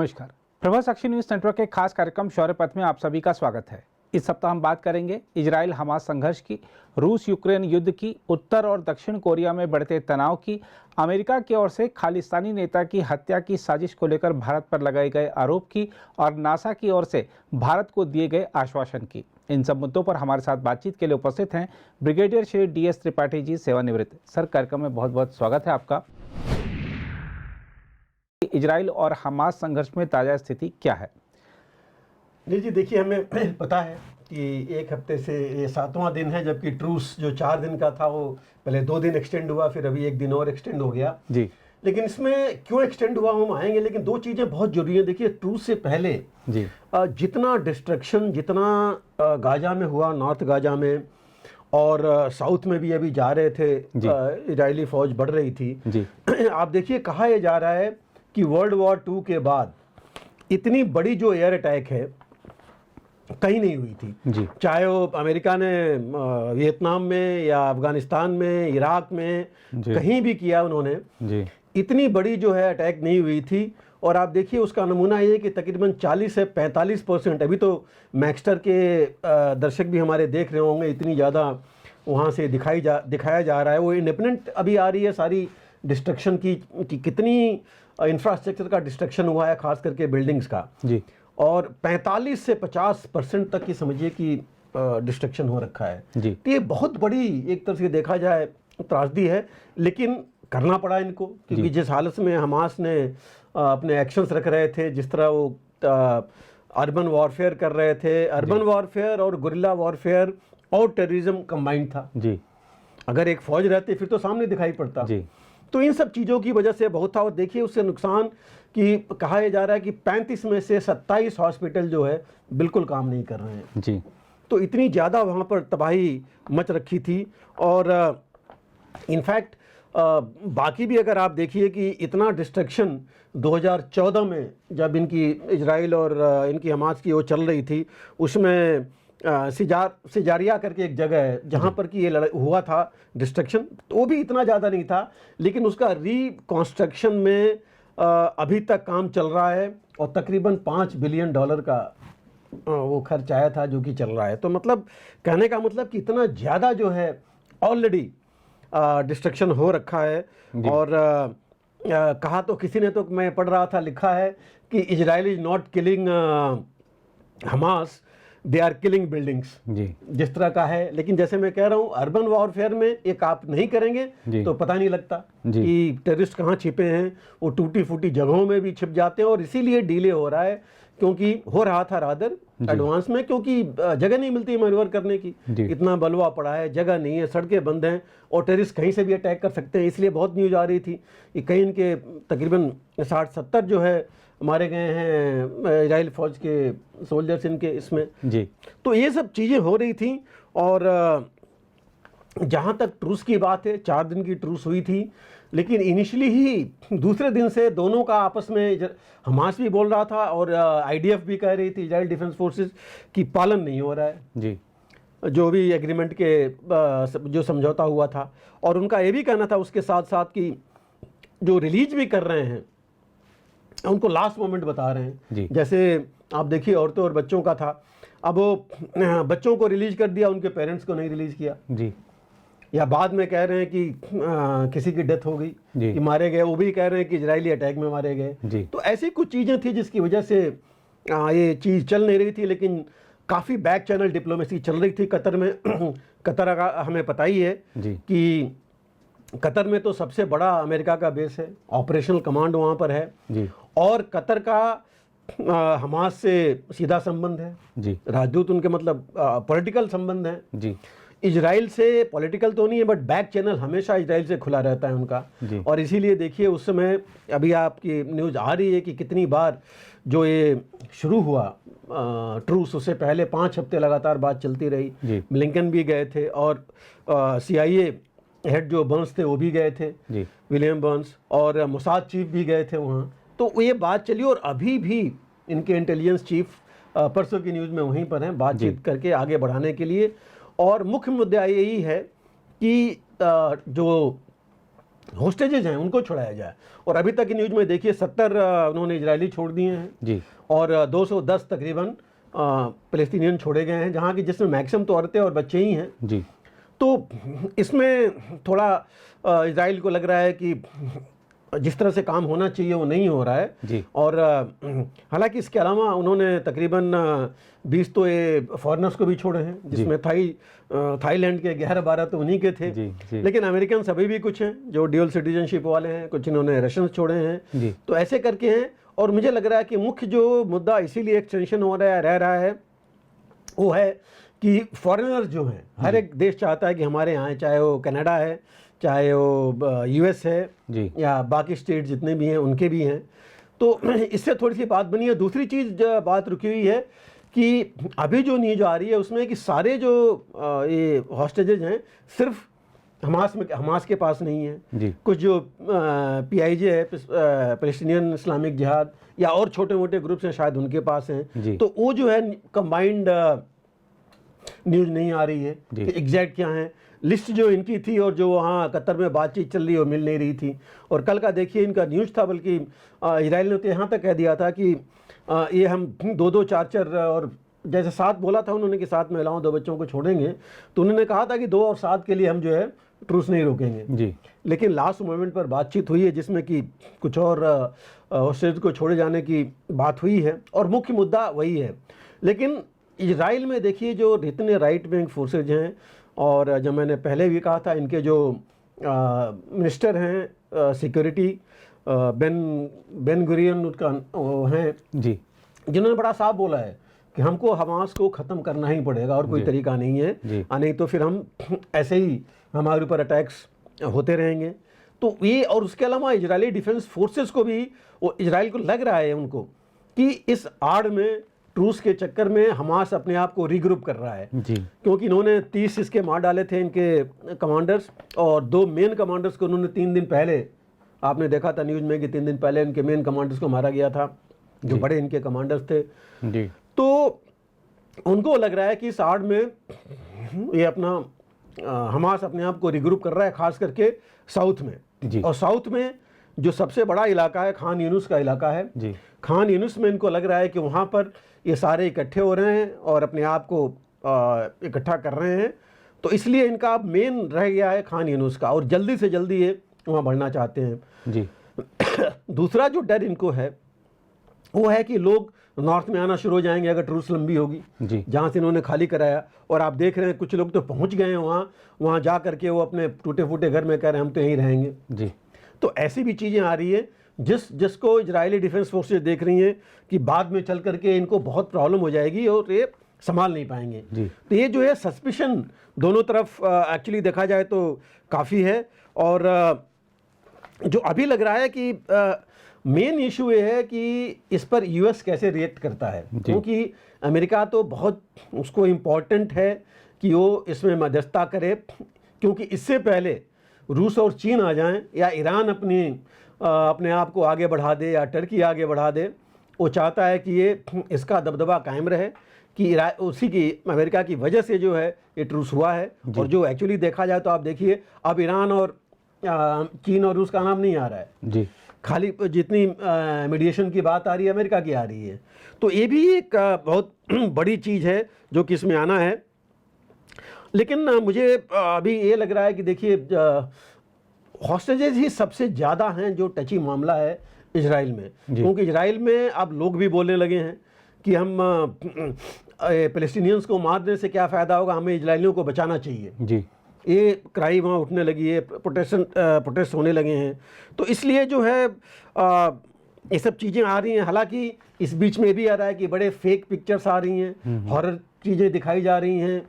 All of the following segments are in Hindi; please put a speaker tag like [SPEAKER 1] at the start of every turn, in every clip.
[SPEAKER 1] नमस्कार। प्रभा साक्षी न्यूज नेटवर्क के खास कार्यक्रम शौर्य पथ में आप सभी का स्वागत है। इस सप्ताह हम बात करेंगे इजराइल हमास संघर्ष की, रूस यूक्रेन युद्ध की, उत्तर और दक्षिण कोरिया में बढ़ते तनाव की, अमेरिका की ओर से खालिस्तानी नेता की हत्या की साजिश को लेकर भारत पर लगाए गए आरोप की और नासा की ओर से भारत को दिए गए आश्वासन की। इन सब मुद्दों पर हमारे साथ बातचीत के लिए उपस्थित हैं ब्रिगेडियर श्री DS त्रिपाठी जी, सेवानिवृत्त। सर, कार्यक्रम में बहुत बहुत स्वागत है आपका। इजराइल और हमास संघर्ष में ताजा स्थिति क्या है?
[SPEAKER 2] जी देखिए, हमें पता है कि एक हफ्ते से ये 7वां दिन है, जबकि ट्रूस जो 4 दिन का था वो पहले 2 दिन एक्सटेंड हुआ, फिर अभी 1 दिन और एक्सटेंड हो गया
[SPEAKER 1] जी।
[SPEAKER 2] लेकिन इसमें क्यों एक्सटेंड हुआ हम आएंगे, लेकिन 2 चीज़ें बहुत जरूरी है। देखिए, ट्रूस से पहले
[SPEAKER 1] जी
[SPEAKER 2] जितना डिस्ट्रक्शन जितना गाजा में हुआ, नॉर्थ गाजा में और साउथ में भी अभी जा रहे थे, इजरायली फौज बढ़ रही थी
[SPEAKER 1] जी।
[SPEAKER 2] आप देखिए, कहा यह जा रहा है कि वर्ल्ड वॉर 2 के बाद इतनी बड़ी जो एयर अटैक है कहीं नहीं हुई थी
[SPEAKER 1] जी।
[SPEAKER 2] चाहे वो अमेरिका ने वियतनाम में या अफगानिस्तान में, इराक में, कहीं भी किया उन्होंने जी। इतनी बड़ी जो है अटैक नहीं हुई थी। और आप देखिए, उसका नमूना ये कि तकरीबन 40 से 45%, अभी तो मैक्सटर के दर्शक भी हमारे देख रहे होंगे, इतनी ज़्यादा वहाँ से दिखाया जा रहा है। वो इंडिपेंडेंट अभी आ रही है सारी डिस्ट्रक्शन की कितनी इंफ्रास्ट्रक्चर का डिस्ट्रक्शन हुआ है, खास करके बिल्डिंग्स का जी। और 45 से 50% तक की समझिए कि डिस्ट्रक्शन हो रखा है जी। तो ये बहुत बड़ी एक तरह से देखा जाए त्रासदी है, लेकिन करना पड़ा इनको, क्योंकि जिस हालत में हमास ने अपने एक्शंस रख रहे थे, जिस तरह वो अर्बन वॉरफेयर कर रहे थे, अर्बन वॉरफेयर और गुरिल्ला वॉरफेयर और टेररिज्म कंबाइंड था जी। अगर एक फौज रहती फिर तो सामने दिखाई पड़ता जी। तो इन सब चीज़ों की वजह से बहुत था। और देखिए, उससे नुकसान कि कहा जा रहा है कि 35 में से 27 हॉस्पिटल जो है बिल्कुल काम नहीं कर रहे हैं जी। तो इतनी ज़्यादा वहाँ पर तबाही मच रखी थी। और इनफैक्ट बाकी भी अगर आप देखिए कि इतना डिस्ट्रक्शन 2014 में जब इनकी इजराइल और इनकी हमास की वो चल रही थी, उसमें सिजारिया करके एक जगह है जहाँ पर कि ये लड़ाई हुआ था डिस्ट्रक्शन, तो वो भी इतना ज़्यादा नहीं था, लेकिन उसका रिकॉन्स्ट्रक्शन में अभी तक काम चल रहा है और तकरीबन $5 बिलियन का वो खर्च आया था, जो कि चल रहा है। तो मतलब कहने का मतलब कि इतना ज़्यादा जो है ऑलरेडी डिस्ट्रक्शन हो रखा है। और कहा तो किसी ने, तो मैं पढ़ रहा था, लिखा है कि Israel is not killing Hamas, they are killing buildings जी। जिस तरह का है। लेकिन जैसे मैं कह रहा हूँ, अर्बन वॉरफेयर में एक आप नहीं करेंगे तो पता नहीं लगता कि टेररिस्ट कहाँ छिपे हैं। वो टूटी फूटी जगहों में भी छिप जाते हैं, और इसीलिए डिले हो रहा है, क्योंकि हो रहा था रादर एडवांस में, क्योंकि जगह नहीं मिलती मैन्यूवर करने की, इतना बलवा पड़ा है, जगह नहीं है, सड़कें बंद हैं और टेररिस्ट कहीं से भी अटैक कर सकते हैं। इसलिए बहुत न्यूज़ आ रही थी कि कहीं इनके तकरीबन 60-70 जो है मारे गए हैं इजराइल फौज के सोल्जर्स इनके इसमें जी। तो ये सब चीज़ें हो रही थी। और जहाँ तक ट्रूस की बात है, 4 दिन की ट्रूस हुई थी, लेकिन इनिशियली ही दूसरे दिन से दोनों का आपस में, हमास भी बोल रहा था और IDF भी कह रही थी, इजराइल डिफेंस फोर्सेस, की पालन नहीं हो रहा है जी, जो भी एग्रीमेंट के जो समझौता हुआ था। और उनका ये भी कहना था उसके साथ साथ कि जो रिलीज भी कर रहे हैं उनको लास्ट मोमेंट बता रहे हैं जी। जैसे आप देखिए, औरतों और बच्चों का था, अब वो बच्चों को रिलीज कर दिया, उनके पेरेंट्स को नहीं रिलीज किया जी। या बाद में कह रहे हैं कि किसी की डेथ हो गई, कि मारे गए, वो भी कह रहे हैं कि इजरायली अटैक में मारे गए। तो ऐसी कुछ चीज़ें थी जिसकी वजह से ये चीज़ चल नहीं रही थी, लेकिन काफ़ी बैक चैनल डिप्लोमेसी चल रही थी कतर में। कतर का हमें पता ही है कि कतर में तो सबसे बड़ा अमेरिका का बेस है, ऑपरेशनल कमांड वहाँ पर है जी। और कतर का हमास से सीधा संबंध है जी। राजदूत उनके मतलब पॉलिटिकल संबंध है जी। इजराइल से पॉलिटिकल तो नहीं है, बट बैक चैनल हमेशा इजराइल से खुला रहता है उनका। और इसीलिए देखिए, उस समय अभी आपकी न्यूज़ आ रही है कि कितनी बार जो ये शुरू हुआ ट्रूस, उससे पहले 5 हफ्ते लगातार बात चलती रही। ब्लिंकन भी गए थे और CIA हेड जो बर्न्स थे वो भी गए थे जी। विलियम बर्न्स, और मोसाद चीफ भी गए थे वहाँ। तो ये बात चली, और अभी भी इनके इंटेलिजेंस चीफ परसों की न्यूज़ में वहीं पर हैं, बातचीत करके आगे बढ़ाने के लिए। और मुख्य मुद्दा यही है कि जो होस्टेजेज हैं उनको छुड़ाया जाए। और अभी तक की न्यूज़ में देखिए 70 उन्होंने इजरायली छोड़ दिए हैं
[SPEAKER 1] जी,
[SPEAKER 2] और 210 तकरीबन फ़लस्तीनियन छोड़े गए हैं, जहाँ की जिसमें मैक्सिमम तो औरतें और बच्चे ही हैं
[SPEAKER 1] जी।
[SPEAKER 2] तो इसमें थोड़ा इजराइल को लग रहा है कि जिस तरह से काम होना चाहिए वो नहीं हो रहा है
[SPEAKER 1] जी।
[SPEAKER 2] और हालांकि इसके अलावा उन्होंने तकरीबन 20 तो ये फॉरेनर्स को भी छोड़े हैं, जिसमें थाईलैंड के 11-12 तो उन्हीं के थे
[SPEAKER 1] जी।
[SPEAKER 2] लेकिन अमेरिकन सभी भी कुछ हैं जो ड्यूअल सिटीजनशिप वाले हैं, कुछ इन्होंने रशियंस छोड़े हैं तो ऐसे करके हैं। और मुझे लग रहा है कि मुख्य जो मुद्दा इसीलिए एक्सटेंशन हो रहा है रह रहा है वो है कि फॉरेनर्स जो हैं, हर एक देश चाहता है कि हमारे यहाँ है, चाहे वो कनाडा है, चाहे वो यूएस है
[SPEAKER 1] जी,
[SPEAKER 2] या बाकी स्टेट जितने भी हैं उनके भी हैं। तो इससे थोड़ी सी बात बनी है। दूसरी चीज़ बात रुकी हुई है कि अभी जो न्यूज आ रही है उसमें कि सारे जो ये हॉस्टेजेज हैं सिर्फ हमास के पास नहीं है
[SPEAKER 1] जी।
[SPEAKER 2] कुछ जो PIJ है, पैलेस्टीनियन इस्लामिक जिहाद या और छोटे मोटे ग्रुप्स हैं शायद उनके पास हैं। तो वो जो है कंबाइंड न्यूज़ नहीं आ रही है कि एग्जैक्ट क्या है। लिस्ट जो इनकी थी और जो वहाँ कतर में बातचीत चल रही है वो मिल नहीं रही थी। और कल का देखिए इनका न्यूज़ था, बल्कि इजराइल ने तो यहाँ तक कह दिया था कि ये हम 2-2, 4-4 और जैसे 7 बोला था उन्होंने कि 7 महिलाओं 2 बच्चों को छोड़ेंगे, तो उन्होंने कहा था कि 2 और 7 के लिए हम जो है ट्रूस नहीं रोकेंगे जी। लेकिन लास्ट मोमेंट पर बातचीत हुई है जिसमें कि कुछ और हॉस्टेज को छोड़े जाने की बात हुई है और मुख्य मुद्दा वही है। लेकिन इजराइल में देखिए जो इतने राइट विंग फोर्सेज हैं और जब मैंने पहले भी कहा था इनके जो मिनिस्टर हैं सिक्योरिटी बेन गुरियन उनका हैं जी, जिन्होंने बड़ा साफ बोला है कि हमको हमास को ख़त्म करना ही पड़ेगा और कोई तरीका नहीं है, नहीं तो फिर हम ऐसे ही हमारे ऊपर अटैक्स होते रहेंगे। तो ये और उसके अलावा इजरायली डिफेंस फोर्सेस को भी वो इजराइल को लग रहा है उनको कि इस आड़ में ट्रूस के चक्कर में हमास अपने आप को रीग्रुप कर रहा है जी। क्योंकि इन्होंने 30 इसके मार डाले थे इनके कमांडर्स और 2 मेन कमांडर्स को उन्होंने 3 दिन पहले, आपने देखा था न्यूज़ में कि 3 दिन पहले इनके मेन कमांडर्स को मारा गया था जो बड़े इनके कमांडर्स थे जी। तो उनको लग रहा है कि इस आड़ में ये अपना हमास अपने आप को रिग्रुप कर रहा है, खास करके साउथ में जी। और साउथ में जो सबसे बड़ा इलाका है खान यूनुस का इलाका है जी। खान यूनुस में इनको लग रहा है कि वहाँ पर ये सारे इकट्ठे हो रहे हैं और अपने आप को इकट्ठा कर रहे हैं, तो इसलिए इनका अब मेन रह गया है खान यूनुस का और जल्दी से जल्दी ये वहाँ बढ़ना चाहते हैं जी। दूसरा जो डर इनको है वो है कि लोग नॉर्थ में आना शुरू हो जाएंगे अगर ट्रूस लंबी होगी जी। जहाँ से इन्होंने खाली कराया और आप देख रहे हैं कुछ लोग तो पहुँच गए हैं वहाँ जा करके वो अपने टूटे फूटे घर में कह रहे हैं हम तो यहीं रहेंगे जी। तो ऐसी भी चीज़ें आ रही है जिसको इजरायली डिफेंस फोर्सेज देख रही हैं कि बाद में चल करके इनको बहुत प्रॉब्लम हो जाएगी और ये संभाल नहीं पाएंगे जी। तो ये जो है सस्पिशन दोनों तरफ एक्चुअली देखा जाए तो काफ़ी है। और जो अभी लग रहा है कि मेन इशू ये है कि इस पर यूएस कैसे रिएक्ट करता है, क्योंकि अमेरिका तो बहुत उसको इम्पॉर्टेंट है कि वो इसमें मध्यस्थता करे, क्योंकि इससे पहले रूस और चीन आ जाएं या ईरान अपने आप को आगे बढ़ा दे या टर्की आगे बढ़ा दे, वो चाहता है कि ये इसका दबदबा कायम रहे कि उसी की अमेरिका की वजह से जो है ये ट्रूस हुआ है। और जो एक्चुअली देखा जाए तो आप देखिए अब ईरान और चीन और रूस का नाम नहीं आ रहा है जी, खाली जितनी मीडिएशन की बात आ रही है अमेरिका की आ रही है। तो ये भी एक बहुत बड़ी चीज़ है जो कि इसमें आना है। लेकिन मुझे अभी ये लग रहा है कि देखिए हॉस्टेजेस ही सबसे ज़्यादा हैं जो टची मामला है इजराइल में, क्योंकि इजराइल में अब लोग भी बोलने लगे हैं कि हम पैलेस्टीनियंस को मारने से क्या फ़ायदा होगा, हमें इजराइलियों को बचाना चाहिए जी। ये क्राई वहाँ उठने लगी है, प्रोटेस्ट होने लगे हैं। तो इसलिए जो है ये सब चीज़ें आ रही हैं। हालांकि इस बीच में भी आ रहा है कि बड़े फेक पिक्चर्स आ रही हैं, हॉरर चीज़ें दिखाई जा रही हैं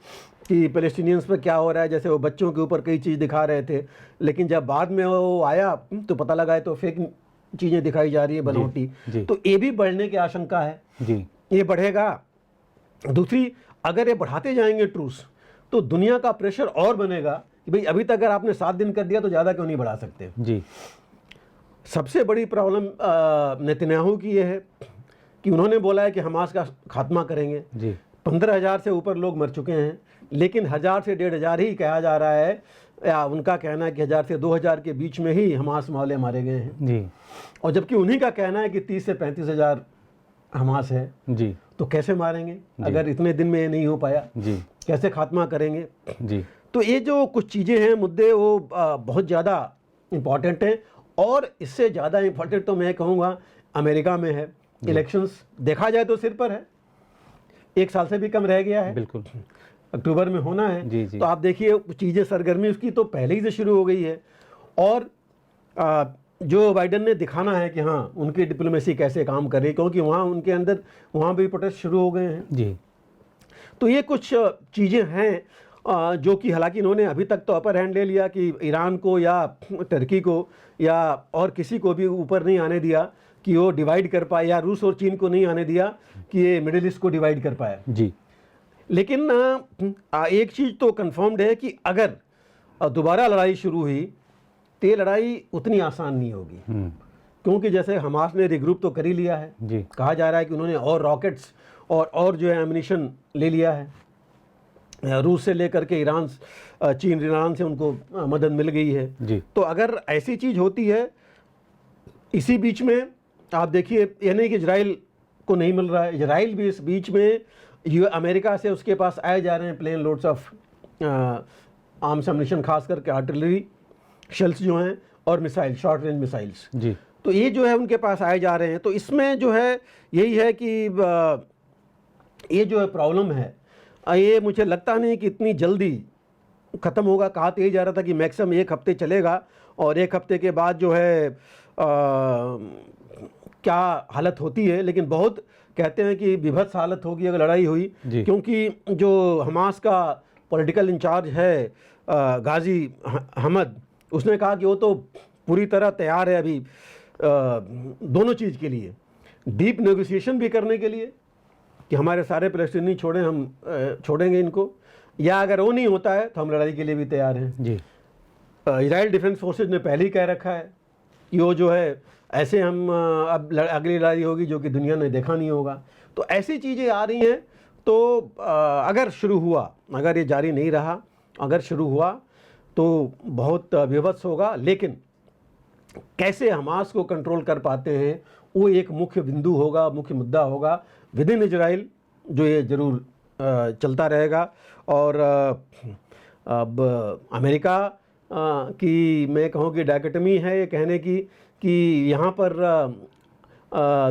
[SPEAKER 2] कि पैलेस्टीनियंस पर क्या हो रहा है, जैसे वो बच्चों के ऊपर कई चीज़ दिखा रहे थे, लेकिन जब बाद में वो आया तो पता लगा है तो फेक चीज़ें दिखाई जा रही है बनावटी। तो ये भी बढ़ने की आशंका है जी, ये बढ़ेगा। दूसरी, अगर ये बढ़ाते जाएंगे ट्रूस तो दुनिया का प्रेशर और बनेगा कि भाई अभी तक अगर आपने 7 दिन कर दिया तो ज़्यादा क्यों नहीं बढ़ा सकते जी। सबसे बड़ी प्रॉब्लम नेतन्याहू की ये है कि उन्होंने बोला है कि हमास का खात्मा करेंगे जी। 15,000 से ऊपर लोग मर चुके हैं, लेकिन 1,000 से 1,500 ही कहा जा रहा है या उनका कहना है कि 1000 से 2000 के बीच में ही हमास वाले मारे गए हैं
[SPEAKER 1] जी।
[SPEAKER 2] और जबकि उन्हीं का कहना है कि 30 से 35 हज़ार हमास है
[SPEAKER 1] जी।
[SPEAKER 2] तो कैसे मारेंगे अगर इतने दिन में ये नहीं हो पाया
[SPEAKER 1] जी।
[SPEAKER 2] कैसे खात्मा करेंगे
[SPEAKER 1] जी।
[SPEAKER 2] तो ये जो कुछ चीज़ें हैं मुद्दे वो बहुत ज़्यादा इम्पॉर्टेंट हैं और इससे ज़्यादा इम्पॉर्टेंट तो मैं कहूँगा अमेरिका में है। इलेक्शंस देखा जाए तो सिर पर है, 1 साल से भी कम रह गया है,
[SPEAKER 1] बिल्कुल
[SPEAKER 2] अक्टूबर में होना है।
[SPEAKER 1] जी। जी।
[SPEAKER 2] तो आप देखिए चीज़ें सरगर्मी उसकी तो पहले ही से शुरू हो गई है और जो बाइडन ने दिखाना है कि हाँ उनकी डिप्लोमेसी कैसे काम कर रही है क्योंकि वहाँ उनके अंदर वहाँ भी प्रोटेस्ट शुरू हो गए हैं
[SPEAKER 1] जी।
[SPEAKER 2] तो ये कुछ चीज़ें हैं जो कि हालांकि इन्होंने अभी तक तो अपर हैंड ले लिया कि ईरान को या टर्की को या और किसी को भी ऊपर नहीं आने दिया कि वो डिवाइड कर पाए या रूस और चीन को नहीं आने दिया कि ये मिडिल ईस्ट को डिवाइड कर पाए।
[SPEAKER 1] जी।
[SPEAKER 2] लेकिन एक चीज़ तो कंफर्म्ड है कि अगर दोबारा लड़ाई शुरू हुई तो ये लड़ाई उतनी आसान नहीं होगी क्योंकि जैसे हमास ने रिग्रुप तो कर ही लिया है
[SPEAKER 1] जी।
[SPEAKER 2] कहा जा रहा है कि उन्होंने और रॉकेट्स और जो है एमिनिशन ले लिया है रूस से लेकर के ईरान चीन ईरान से उनको मदद मिल गई है
[SPEAKER 1] जी।
[SPEAKER 2] तो अगर ऐसी चीज़ होती है इसी बीच में आप देखिए ये नहीं कि इजराइल को नहीं मिल रहा है, इजराइल भी इस बीच में अमेरिका से उसके पास आए जा रहे हैं प्लेन लोड्स ऑफ आर्म्स एमिनिशन खास करके आर्टिलरी शेल्स जो हैं और मिसाइल शॉर्ट रेंज मिसाइल्स
[SPEAKER 1] जी।
[SPEAKER 2] तो ये जो है उनके पास आए जा रहे हैं। तो इसमें जो है यही है कि ये जो है प्रॉब्लम है ये मुझे लगता नहीं कि इतनी जल्दी ख़त्म होगा। कहा तो यही जा रहा था कि मैक्सिमम 1 हफ्ते चलेगा और 1 हफ्ते के बाद जो है क्या हालत होती है, लेकिन बहुत कहते हैं कि विभत्स हालत होगी अगर लड़ाई हुई क्योंकि जो हमास का पॉलिटिकल इंचार्ज है गाजी हमद उसने कहा कि वो तो पूरी तरह तैयार है अभी दोनों चीज़ के लिए, डीप नेगोशिएशन भी करने के लिए कि हमारे सारे फ़लस्तीनी छोड़ें हम छोड़ेंगे इनको, या अगर वो नहीं होता है तो हम लड़ाई के लिए भी तैयार हैं जी। इजराइल डिफेंस फोर्सेज ने पहले ही कह रखा है कि वो जो है ऐसे हम अब अगली लड़ाई होगी जो कि दुनिया ने देखा नहीं होगा। तो ऐसी चीज़ें आ रही हैं। तो अगर शुरू हुआ, अगर ये जारी नहीं रहा, अगर शुरू हुआ तो बहुत विवत्स होगा, लेकिन कैसे हमास को कंट्रोल कर पाते हैं वो एक मुख्य बिंदु होगा, मुख्य मुद्दा होगा विद इन इजराइल, जो ये ज़रूर चलता रहेगा। और अब अमेरिका की मैं कहूँ कि डायकोटमी है ये कहने की कि यहाँ पर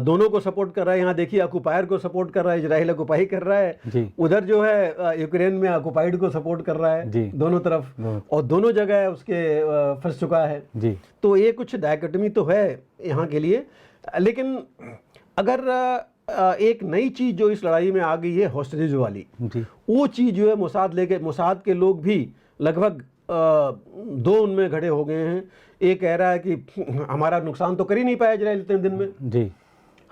[SPEAKER 2] दोनों को सपोर्ट कर रहा है। यहाँ देखिए ऑक्युपायर को सपोर्ट कर रहा है, इजराइल ऑक्युपाई कर रहा है, उधर जो है यूक्रेन में ऑक्युपाइड को सपोर्ट कर रहा है दोनों तरफ, और दोनों जगह उसके फंस चुका है जी। तो ये कुछ डायकोटमी तो है यहाँ के लिए। लेकिन अगर एक नई चीज़ जो इस लड़ाई में आ गई है हॉस्टेजेज वाली, वो चीज़ जो है मोसाद के लोग भी लगभग 2 उनमें खड़े हो गए हैं। एक कह रहा है कि हमारा नुकसान तो कर ही नहीं पाया इजराइल इतने दिन में जी,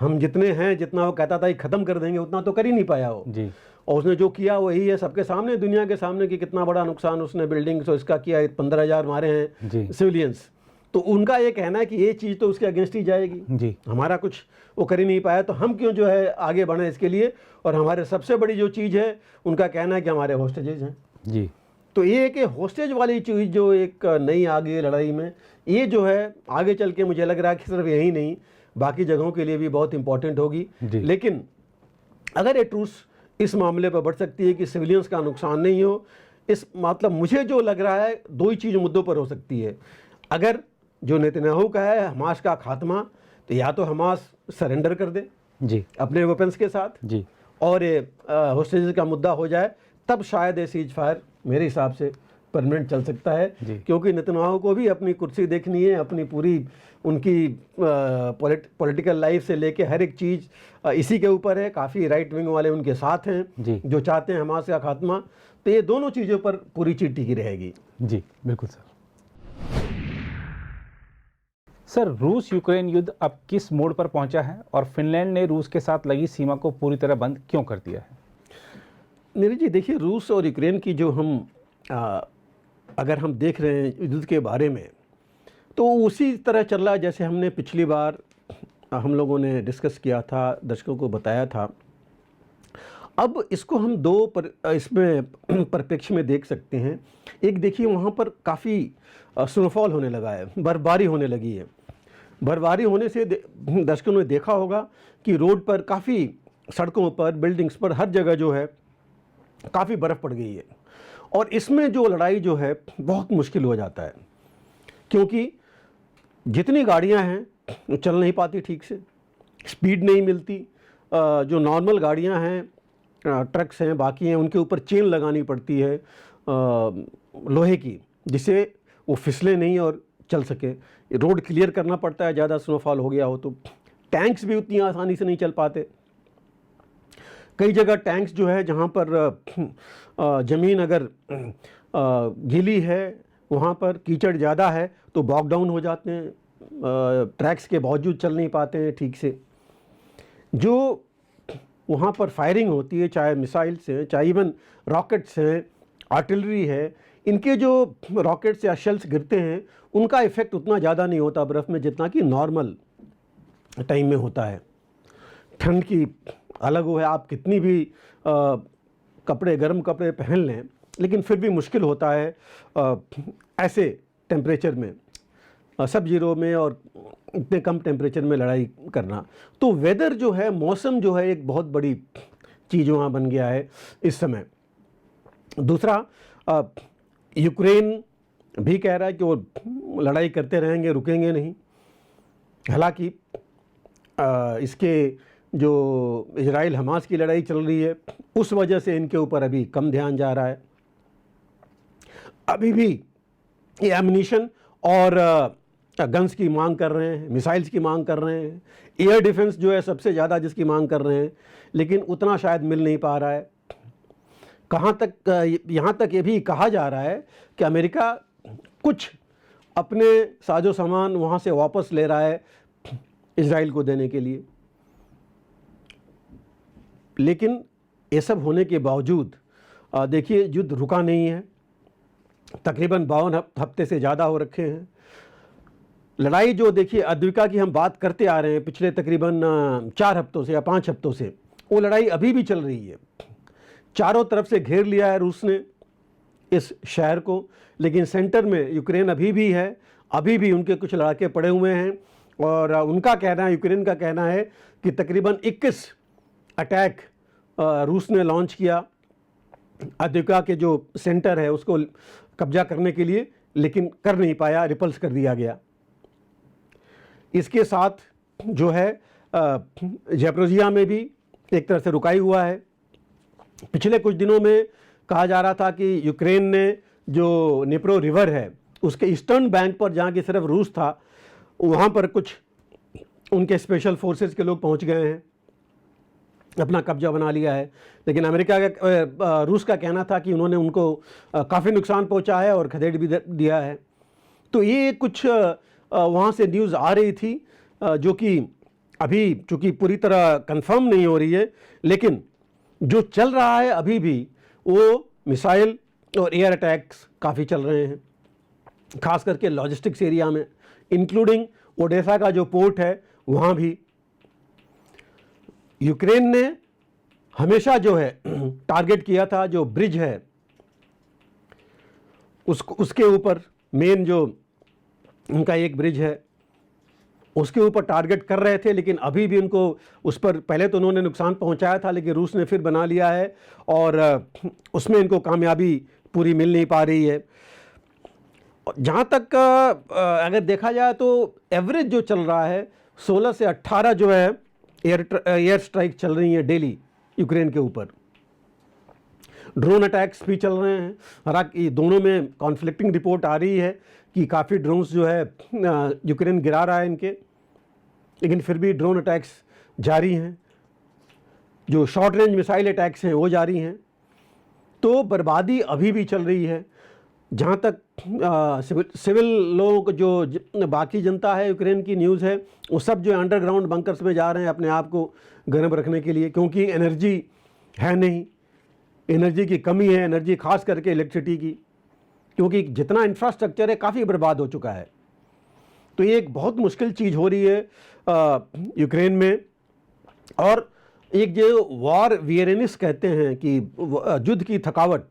[SPEAKER 2] हम जितने हैं जितना वो कहता था कि ख़त्म कर देंगे उतना तो कर ही नहीं पाया वो जी। और उसने जो किया वही है सबके सामने, दुनिया के सामने कि कितना बड़ा नुकसान उसने बिल्डिंग्स और इसका किया, 15,000 मारे हैं सिविलियंस। तो उनका ये कहना है कि ये चीज़ तो उसके अगेंस्ट ही जाएगी जी, हमारा कुछ वो कर ही नहीं पाया तो हम क्यों जो है आगे बढ़े इसके लिए। और हमारे सबसे बड़ी जो चीज़ है उनका कहना है कि हमारे होस्टेजेज हैं जी। तो ये कि होस्टेज वाली चीज़ जो एक नई आ गई है लड़ाई में, ये जो है आगे चल के मुझे लग रहा है कि सिर्फ यही नहीं बाकी जगहों के लिए भी बहुत इंपॉर्टेंट होगी। लेकिन अगर ये ट्रूस इस मामले पर बढ़ सकती है कि सिविलियंस का नुकसान नहीं हो, इस मतलब मुझे जो लग रहा है 2 ही चीज़ मुद्दों पर हो सकती है। अगर जो नेतन्याहू का है हमास का खात्मा, तो या तो हमास सरेंडर कर दे जी अपने वेपन्स के साथ जी, और ये होस्टेजेस का मुद्दा हो जाए, तब शायद ये सीज फायर मेरे हिसाब से परमानेंट चल सकता है। क्योंकि नेतन्याहू को भी अपनी कुर्सी देखनी है, अपनी पूरी उनकी पॉलिटिकल लाइफ से लेके हर एक चीज़ इसी के ऊपर है। काफ़ी राइट विंग वाले उनके साथ हैं जो चाहते हैं हमास का खात्मा। तो ये दोनों चीज़ों पर पूरी चीज़ टिकी रहेगी
[SPEAKER 1] जी। बिल्कुल सर, रूस यूक्रेन युद्ध अब किस मोड़ पर पहुंचा है और फिनलैंड ने रूस के साथ लगी सीमा को पूरी तरह बंद क्यों कर दिया है?
[SPEAKER 2] नीरज जी देखिए, रूस और यूक्रेन की जो हम अगर हम देख रहे हैं युद्ध के बारे में, तो उसी तरह चल रहा है जैसे हमने पिछली बार हम लोगों ने डिस्कस किया था, दर्शकों को बताया था। अब इसको हम इसमें परिप्रेक्ष्य में देख सकते हैं। एक देखिए वहाँ पर काफ़ी स्नोफॉल होने लगा है, बर्फबारी होने लगी है। बर्फबारी होने से दर्शकों ने देखा होगा कि रोड पर काफ़ी, सड़कों पर, बिल्डिंग्स पर, हर जगह जो है काफ़ी बर्फ़ पड़ गई है। और इसमें जो लड़ाई जो है बहुत मुश्किल हो जाता है, क्योंकि जितनी गाड़ियां हैं वो चल नहीं पाती ठीक से, स्पीड नहीं मिलती। जो नॉर्मल गाड़ियां हैं, ट्रक्स हैं, बाकी हैं, उनके ऊपर चेन लगानी पड़ती है लोहे की, जिससे वो फिसले नहीं और चल सके। रोड क्लियर करना पड़ता है, ज़्यादा स्नोफॉल हो गया हो तो। टैंक्स भी उतनी आसानी से नहीं चल पाते। कई जगह टैंक्स जो है जहाँ पर ज़मीन अगर गीली है, वहाँ पर कीचड़ ज़्यादा है तो बॉग डाउन हो जाते हैं, ट्रैक्स के बावजूद चल नहीं पाते हैं ठीक से। जो वहाँ पर फायरिंग होती है, चाहे मिसाइल्स हैं, चाहे इवन रॉकेट्स हैं, आर्टिलरी है, इनके जो रॉकेट्स या शेल्स गिरते हैं उनका इफ़ेक्ट उतना ज़्यादा नहीं होता बर्फ़ में जितना कि नॉर्मल टाइम में होता है। ठंड की अलग वो है, आप कितनी भी कपड़े, गर्म कपड़े पहन लें, लेकिन फिर भी मुश्किल होता है ऐसे टेम्परेचर में, सब जीरो में और इतने कम टेम्परेचर में लड़ाई करना। तो वेदर जो है, मौसम जो है, एक बहुत बड़ी चीज़ वहाँ बन गया है इस समय। दूसरा, यूक्रेन भी कह रहा है कि वो लड़ाई करते रहेंगे, रुकेंगे नहीं। हालांकि इसके जो इजराइल हमास की लड़ाई चल रही है उस वजह से इनके ऊपर अभी कम ध्यान जा रहा है। अभी भी ये एम्यूनिशन और गन्स की मांग कर रहे हैं, मिसाइल्स की मांग कर रहे हैं, एयर डिफेंस जो है सबसे ज़्यादा जिसकी मांग कर रहे हैं, लेकिन उतना शायद मिल नहीं पा रहा है। कहाँ तक, यहाँ तक ये भी कहा जा रहा है कि अमेरिका कुछ अपने साजो सामान वहाँ से वापस ले रहा है इजराइल को देने के लिए। लेकिन ये सब होने के बावजूद देखिए युद्ध रुका नहीं है। तकरीबन 52 हफ्ते से ज़्यादा हो रखे हैं। लड़ाई जो देखिए अद्विका की हम बात करते आ रहे हैं पिछले तकरीबन 4 हफ्तों से या 5 हफ्तों से, वो लड़ाई अभी भी चल रही है। चारों तरफ से घेर लिया है रूस ने इस शहर को, लेकिन सेंटर में यूक्रेन अभी भी है, अभी भी उनके कुछ लड़ाके पड़े हुए हैं। और उनका कहना है, यूक्रेन का कहना है कि तकरीबन 21 अटैक रूस ने लॉन्च किया अद्विका के जो सेंटर है उसको कब्जा करने के लिए, लेकिन कर नहीं पाया, रिपल्स कर दिया गया। इसके साथ जो है ज़ैपोरिज़िया में भी एक तरह से रुकाई हुआ है। पिछले कुछ दिनों में कहा जा रहा था कि यूक्रेन ने जो निप्रो रिवर है उसके ईस्टर्न बैंक पर, जहाँ की सिर्फ रूस था, वहाँ पर कुछ उनके स्पेशल फोर्सेस के लोग पहुँच गए हैं, अपना कब्जा बना लिया है। लेकिन अमेरिका का, रूस का कहना था कि उन्होंने उनको काफ़ी नुकसान पहुँचा है और खदेड़ भी दिया है। तो ये कुछ वहाँ से न्यूज़ आ रही थी जो कि अभी चूँकि पूरी तरह कंफर्म नहीं हो रही है, लेकिन जो चल रहा है अभी भी वो मिसाइल और एयर अटैक्स काफ़ी चल रहे हैं, खास करके लॉजिस्टिक्स एरिया में, इंक्लूडिंग ओडेसा का जो पोर्ट है वहाँ भी। यूक्रेन ने हमेशा जो है टारगेट किया था जो ब्रिज है उसके ऊपर, मेन जो उनका एक ब्रिज है उसके ऊपर टारगेट कर रहे थे, लेकिन अभी भी उनको उस पर पहले तो उन्होंने नुकसान पहुंचाया था, लेकिन रूस ने फिर बना लिया है और उसमें इनको कामयाबी पूरी मिल नहीं पा रही है। जहाँ तक अगर देखा जाए तो एवरेज जो चल रहा है 16 से 18 जो है एयर स्ट्राइक चल रही है डेली यूक्रेन के ऊपर। ड्रोन अटैक्स भी चल रहे हैं। हालांकि दोनों में कॉन्फ्लिक्टिंग रिपोर्ट आ रही है कि काफ़ी ड्रोन्स जो है यूक्रेन गिरा रहा है इनके, लेकिन फिर भी ड्रोन अटैक्स जारी हैं। जो शॉर्ट रेंज मिसाइल अटैक्स हैं वो जारी हैं। तो बर्बादी अभी भी चल रही है। जहाँ तक सिविल लोगों को, जो बाकी जनता है यूक्रेन की, न्यूज़ है वो सब जो अंडरग्राउंड बंकर्स में जा रहे हैं अपने आप को गर्म रखने के लिए, क्योंकि एनर्जी है नहीं, एनर्जी की कमी है, एनर्जी खास करके इलेक्ट्रिसिटी की, क्योंकि जितना इंफ्रास्ट्रक्चर है काफ़ी बर्बाद हो चुका है। तो ये एक बहुत मुश्किल चीज़ हो रही है यूक्रेन में। और एक जो वॉर वियरनेस कहते हैं कि युद्ध की थकावट,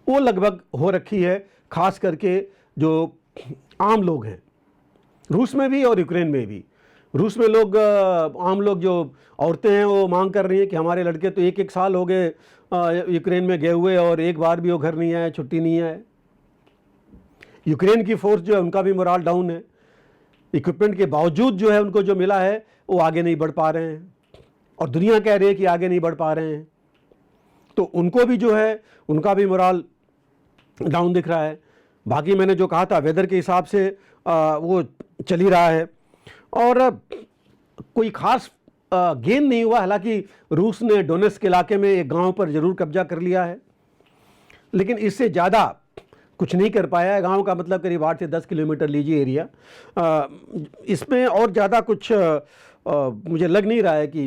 [SPEAKER 2] वो लगभग हो रखी है, खास करके जो आम लोग हैं, रूस में भी और यूक्रेन में भी। रूस में लोग, आम लोग, जो औरतें हैं, वो मांग कर रही हैं कि हमारे लड़के तो एक साल हो गए यूक्रेन में गए हुए और एक बार भी वो घर नहीं आए, छुट्टी नहीं आए। यूक्रेन की फोर्स जो है उनका भी मोराल डाउन है, इक्विपमेंट के बावजूद जो है उनको जो मिला है वो आगे नहीं बढ़ पा रहे हैं, और दुनिया कह रही है कि आगे नहीं बढ़ पा रहे हैं, तो उनको भी जो है उनका भी मोराल डाउन दिख रहा है। बाकी मैंने जो कहा था वेदर के हिसाब से वो चल ही रहा है, और कोई खास गेन नहीं हुआ। हालांकि रूस ने डोनेट्स्क इलाके में एक गांव पर जरूर कब्जा कर लिया है, लेकिन इससे ज़्यादा कुछ नहीं कर पाया है। गांव का मतलब करीब 8 से 10 किलोमीटर लीजिए एरिया। इसमें और ज़्यादा कुछ मुझे लग नहीं रहा है कि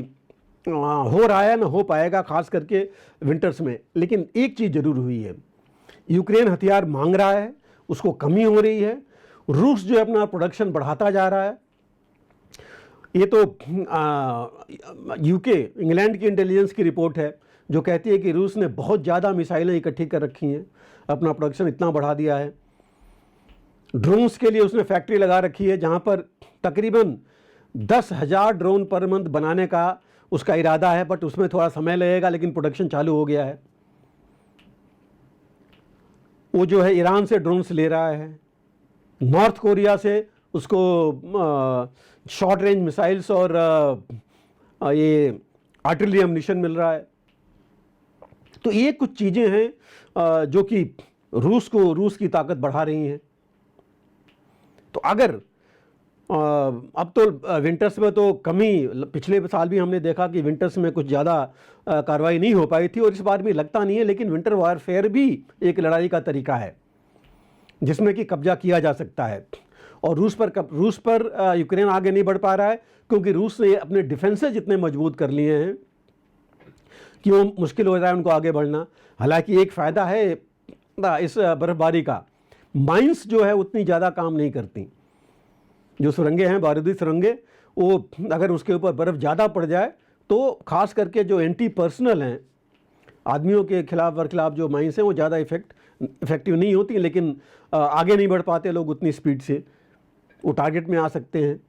[SPEAKER 2] हो रहा है, ना हो पाएगा, खास करके विंटर्स में। लेकिन एक चीज़ ज़रूर हुई है, यूक्रेन हथियार मांग रहा है, उसको कमी हो रही है। रूस जो है अपना प्रोडक्शन बढ़ाता जा रहा है। ये तो यूके, इंग्लैंड की इंटेलिजेंस की रिपोर्ट है जो कहती है कि रूस ने बहुत ज़्यादा मिसाइलें इकट्ठी कर रखी हैं, अपना प्रोडक्शन इतना बढ़ा दिया है। ड्रोन्स के लिए उसने फैक्ट्री लगा रखी है जहां पर तकरीबन 10,000 ड्रोन पर मंथ बनाने का उसका इरादा है, बट उसमें थोड़ा समय लगेगा, लेकिन प्रोडक्शन चालू हो गया है। वो जो है ईरान से ड्रोन्स ले रहा है, नॉर्थ कोरिया से उसको शॉर्ट रेंज मिसाइल्स और ये आर्टिलरी एम्यूनिशन मिल रहा है। तो ये कुछ चीज़ें हैं जो कि रूस की ताकत बढ़ा रही हैं। तो अगर अब तो विंटर्स में तो कमी, पिछले साल भी हमने देखा कि विंटर्स में कुछ ज़्यादा कार्रवाई नहीं हो पाई थी, और इस बार भी लगता नहीं है। लेकिन विंटर वॉरफेयर भी एक लड़ाई का तरीका है जिसमें कि कब्जा किया जा सकता है। और रूस पर यूक्रेन आगे नहीं बढ़ पा रहा है क्योंकि रूस ने अपने डिफेंसेज इतने मजबूत कर लिए हैं कि वो मुश्किल हो रहा है उनको आगे बढ़ना। हालांकि एक फ़ायदा है इस बर्फ़बारी का, माइंस जो है उतनी ज़्यादा काम नहीं करती। जो सुरंगें हैं, बारूदी सुरंगें, वो अगर उसके ऊपर बर्फ़ ज़्यादा पड़ जाए तो खास करके जो एंटी पर्सनल हैं, आदमियों के खिलाफ जो माइंस हैं, वो ज़्यादा इफेक्टिव नहीं होती। लेकिन आगे नहीं बढ़ पाते लोग उतनी स्पीड से, वो टारगेट में आ सकते हैं।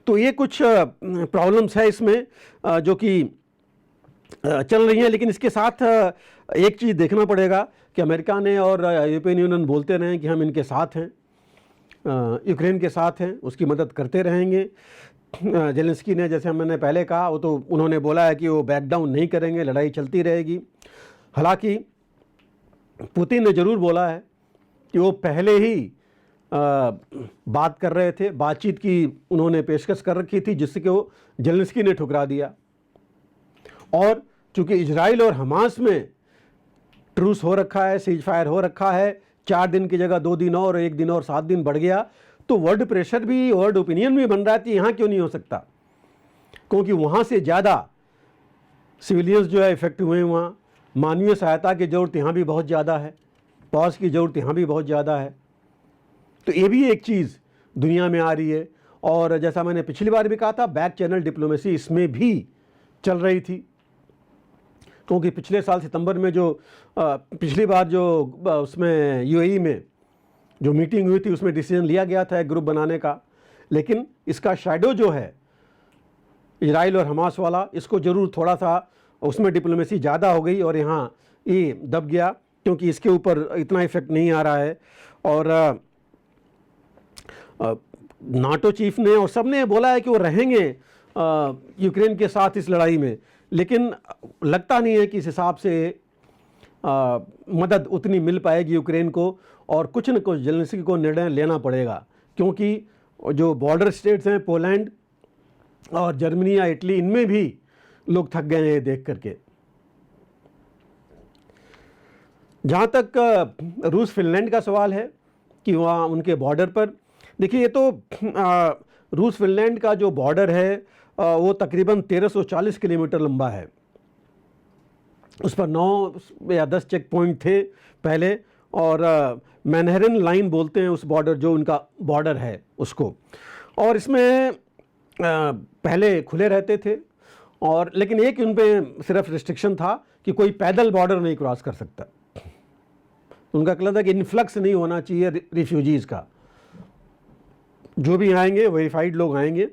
[SPEAKER 2] तो ये कुछ प्रॉब्लम्स है इसमें जो कि चल रही हैं। लेकिन इसके साथ एक चीज़ देखना पड़ेगा कि अमेरिका ने और यूरोपियन यूनियन बोलते रहे कि हम इनके साथ हैं, यूक्रेन के साथ हैं, उसकी मदद करते रहेंगे। जेलेंस्की ने, जैसे मैंने पहले कहा, वो तो उन्होंने बोला है कि वो बैक डाउन नहीं करेंगे, लड़ाई चलती रहेगी। हालांकि पुतिन ने ज़रूर बोला है कि वो पहले ही बात कर रहे थे, बातचीत की उन्होंने पेशकश कर रखी थी, जिससे वो जेलेंस्की ने ठुकरा दिया। और चूंकि इजराइल और हमास में ट्रूस हो रखा है, सीज फायर हो रखा है, 4 दिन की जगह 2 दिन और 1 दिन और 7 दिन बढ़ गया, तो वर्ल्ड प्रेशर भी, वर्ल्ड ओपिनियन भी बन रहा है कि यहाँ क्यों नहीं हो सकता, क्योंकि वहाँ से ज़्यादा सिविलियंस जो है इफेक्ट हुए। वहाँ मानवीय सहायता की ज़रूरत यहाँ भी बहुत ज़्यादा है, पॉज की ज़रूरत यहाँ भी बहुत ज़्यादा है। तो ये भी एक चीज़ दुनिया में आ रही है। और जैसा मैंने पिछली बार भी कहा था, बैक चैनल डिप्लोमेसी इसमें भी चल रही थी, क्योंकि पिछले साल सितंबर में जो पिछली बार जो उसमें यूएई में जो मीटिंग हुई थी, उसमें डिसीजन लिया गया था एक ग्रुप बनाने का। लेकिन इसका शैडो जो है इजराइल और हमास वाला, इसको ज़रूर थोड़ा सा उसमें डिप्लोमेसी ज़्यादा हो गई और यहाँ ये दब गया, क्योंकि इसके ऊपर इतना इफेक्ट नहीं आ रहा है। और नाटो चीफ ने और सब ने बोला है कि वो रहेंगे यूक्रेन के साथ इस लड़ाई में, लेकिन लगता नहीं है कि इस हिसाब से मदद उतनी मिल पाएगी यूक्रेन को, और कुछ न कुछ जेलेंस्की को निर्णय लेना पड़ेगा, क्योंकि जो बॉर्डर स्टेट्स हैं, पोलैंड और जर्मनी या इटली, इनमें भी लोग थक गए हैं देख करके। जहाँ तक रूस फिनलैंड का सवाल है कि वहाँ उनके बॉर्डर पर, देखिए, ये तो रूस फिनलैंड का जो बॉर्डर है वो तकरीबन 1340 किलोमीटर लंबा है। उस पर 9 या 10 चेक पॉइंट थे पहले, और मैनहरन लाइन बोलते हैं उस बॉर्डर, जो उनका बॉर्डर है उसको। और इसमें पहले खुले रहते थे, और लेकिन एक उन पे सिर्फ रिस्ट्रिक्शन था कि कोई पैदल बॉर्डर नहीं क्रॉस कर सकता। उनका कहना था कि इन्फ्लक्स नहीं होना चाहिए रिफ्यूजीज़ का, जो भी आएंगे वेरीफाइड लोग आएंगे।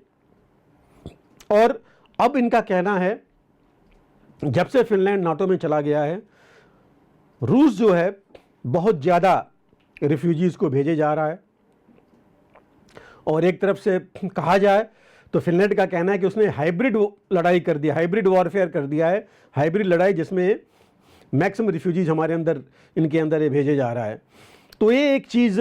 [SPEAKER 2] और अब इनका कहना है जब से फिनलैंड नाटो में चला गया है, रूस जो है बहुत ज़्यादा रिफ्यूजीज़ को भेजे जा रहा है। और एक तरफ से कहा जाए तो फिनलैंड का कहना है कि उसने हाइब्रिड लड़ाई कर दिया, हाइब्रिड वॉरफेयर कर दिया है, हाइब्रिड लड़ाई जिसमें मैक्सिमम रिफ्यूजीज हमारे अंदर, इनके अंदर ये भेजे जा रहा है। तो ये एक चीज़,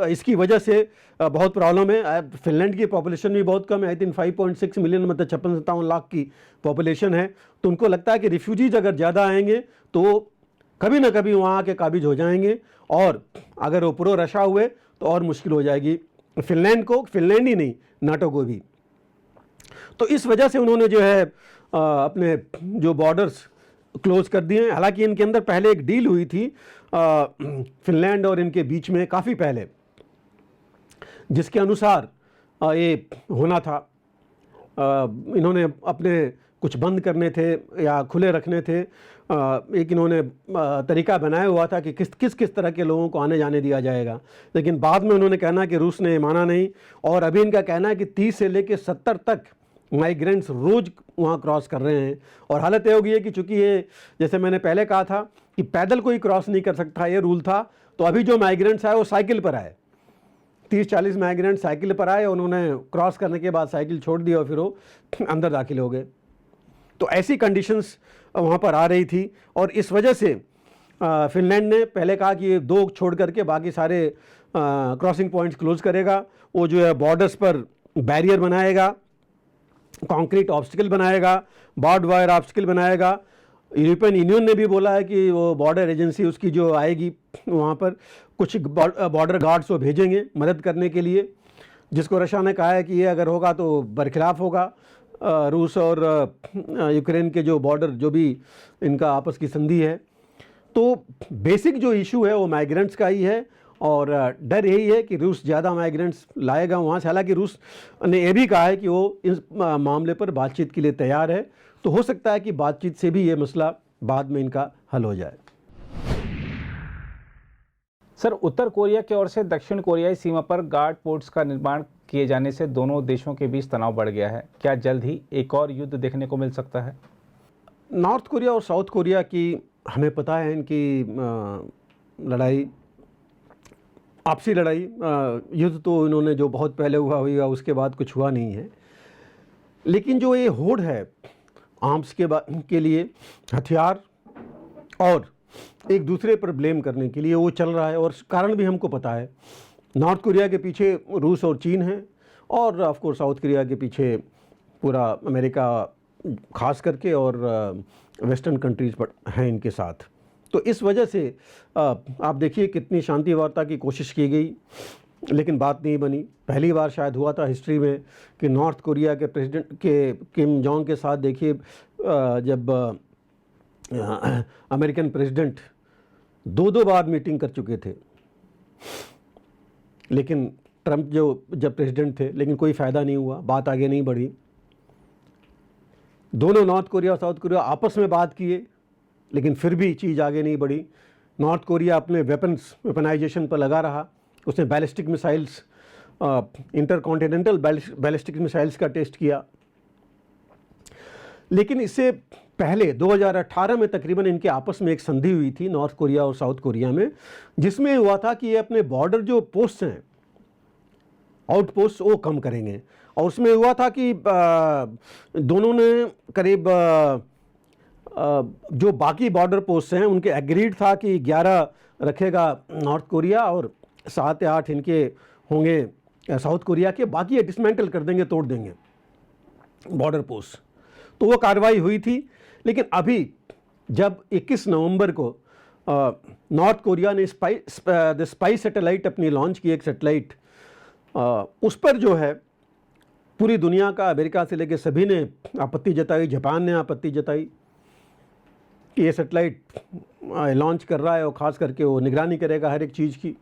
[SPEAKER 2] इसकी वजह से बहुत प्रॉब्लम है। फिनलैंड की पॉपुलेशन भी बहुत कम है, आई थिंक 5.6 मिलियन, मतलब 56-57 लाख की पॉपुलेशन है। तो उनको लगता है कि रिफ्यूजीज अगर ज़्यादा आएंगे तो कभी ना कभी वहाँ आके काबिज हो जाएंगे, और अगर वो पूरा रशा हुए तो और मुश्किल हो जाएगी फिनलैंड को, फिनलैंड ही नहीं नाटो को भी। तो इस वजह से उन्होंने जो है अपने जो बॉर्डर्स क्लोज कर दिए हैं। हालांकि इनके अंदर पहले एक डील हुई थी फिनलैंड और इनके बीच में काफ़ी पहले, जिसके अनुसार ये होना था। इन्होंने अपने कुछ बंद करने थे या खुले रखने थे। एक इन्होंने तरीका बनाया हुआ था कि किस किस तरह के लोगों को आने जाने दिया जाएगा, लेकिन बाद में उन्होंने कहना कि रूस ने माना नहीं। और अभी इनका कहना है कि 30 से लेकर 70 तक माइग्रेंट्स रोज़ वहाँ क्रॉस कर रहे हैं। और हालत ये हो गई है कि चूँकि ये, जैसे मैंने पहले कहा था कि पैदल कोई क्रॉस नहीं कर सकता, ये रूल था, तो अभी जो माइग्रेंट्स आए वो साइकिल पर आए। 30-40 माइग्रेंट साइकिल पर आए, उन्होंने क्रॉस करने के बाद साइकिल छोड़ दी और फिर वो अंदर दाखिल हो गए। तो ऐसी कंडीशंस वहाँ पर आ रही थी, और इस वजह से फिनलैंड ने पहले कहा कि ये 2 छोड़ करके बाकी सारे क्रॉसिंग पॉइंट्स क्लोज करेगा। वो जो है बॉर्डर्स पर बैरियर बनाएगा, कंक्रीट ऑब्स्टिकल बनाएगा, बार्ड वायर ऑब्स्टिकल बनाएगा। यूरोपियन यूनियन ने भी बोला है कि वो बॉर्डर एजेंसी उसकी जो आएगी वहाँ पर कुछ बॉर्डर गार्ड्स को भेजेंगे मदद करने के लिए, जिसको रशिया ने कहा है कि ये अगर होगा तो बरखिलाफ होगा रूस और यूक्रेन के जो बॉर्डर, जो भी इनका आपस की संधि है। तो बेसिक जो इशू है वो माइग्रेंट्स का ही है, और डर यही है कि रूस ज़्यादा माइग्रेंट्स लाएगा वहाँ से। हालांकि रूस ने यह भी कहा है कि वो इस मामले पर बातचीत के लिए तैयार है, तो हो सकता है कि बातचीत से भी ये मसला बाद में इनका हल हो जाए।
[SPEAKER 1] सर, उत्तर कोरिया की ओर से दक्षिण कोरियाई सीमा पर गार्ड पोस्ट्स का निर्माण किए जाने से दोनों देशों के बीच तनाव बढ़ गया है। क्या जल्द ही एक और युद्ध देखने को मिल सकता है?
[SPEAKER 2] नॉर्थ कोरिया और साउथ कोरिया की हमें पता है इनकी लड़ाई, आपसी लड़ाई, युद्ध तो इन्होंने जो बहुत पहले हुआ उसके बाद कुछ हुआ नहीं है। लेकिन जो ये होड़ है आर्म्स के लिए, हथियार और एक दूसरे पर ब्लेम करने के लिए, वो चल रहा है। और कारण भी हमको पता है। नॉर्थ कोरिया के पीछे रूस और चीन है, और ऑफ कोर्स साउथ कोरिया के पीछे पूरा अमेरिका खास करके, और वेस्टर्न कंट्रीज़ पर हैं इनके साथ। तो इस वजह से आप देखिए कितनी शांति वार्ता की कोशिश की गई, लेकिन बात नहीं बनी। पहली बार शायद हुआ था हिस्ट्री में कि नॉर्थ कोरिया के प्रेसिडेंट के किम जोंग के साथ, देखिए जब अमेरिकन प्रेसिडेंट 2 बार मीटिंग कर चुके थे, लेकिन ट्रंप जब प्रेसिडेंट थे, लेकिन कोई फ़ायदा नहीं हुआ, बात आगे नहीं बढ़ी। दोनों नॉर्थ कोरिया और साउथ कोरिया आपस में बात किए, लेकिन फिर भी चीज़ आगे नहीं बढ़ी। नॉर्थ कोरिया अपने वेपनाइजेशन पर लगा रहा। उसने ballistic missiles, intercontinental ballistic missiles का टेस्ट किया। लेकिन इससे पहले 2018 में तकरीबन इनके आपस में एक संधि हुई थी नॉर्थ कोरिया और साउथ कोरिया में, जिसमें हुआ था कि ये अपने बॉर्डर जो पोस्ट हैं, आउटपोस्ट, वो कम करेंगे। और उसमें हुआ था कि दोनों ने करीब जो बाकी बॉर्डर पोस्ट हैं उनके एग्रीड था कि 11 रखेगा नॉर्थ कोरिया और 7 या 8 इनके होंगे साउथ कोरिया के, बाकी ये डिसमेंटल कर देंगे, तोड़ देंगे बॉर्डर पोस्ट। तो वो कार्रवाई हुई थी। लेकिन अभी जब 21 नवंबर को नॉर्थ कोरिया ने स्पाई सैटेलाइट अपनी लॉन्च की, एक सैटेलाइट, उस पर जो है पूरी दुनिया का, अमेरिका से लेकर सभी ने आपत्ति जताई। जापान ने आपत्ति जताई कि ये सैटेलाइट लॉन्च कर रहा है, और ख़ास करके वो निगरानी करेगा हर एक चीज़ की,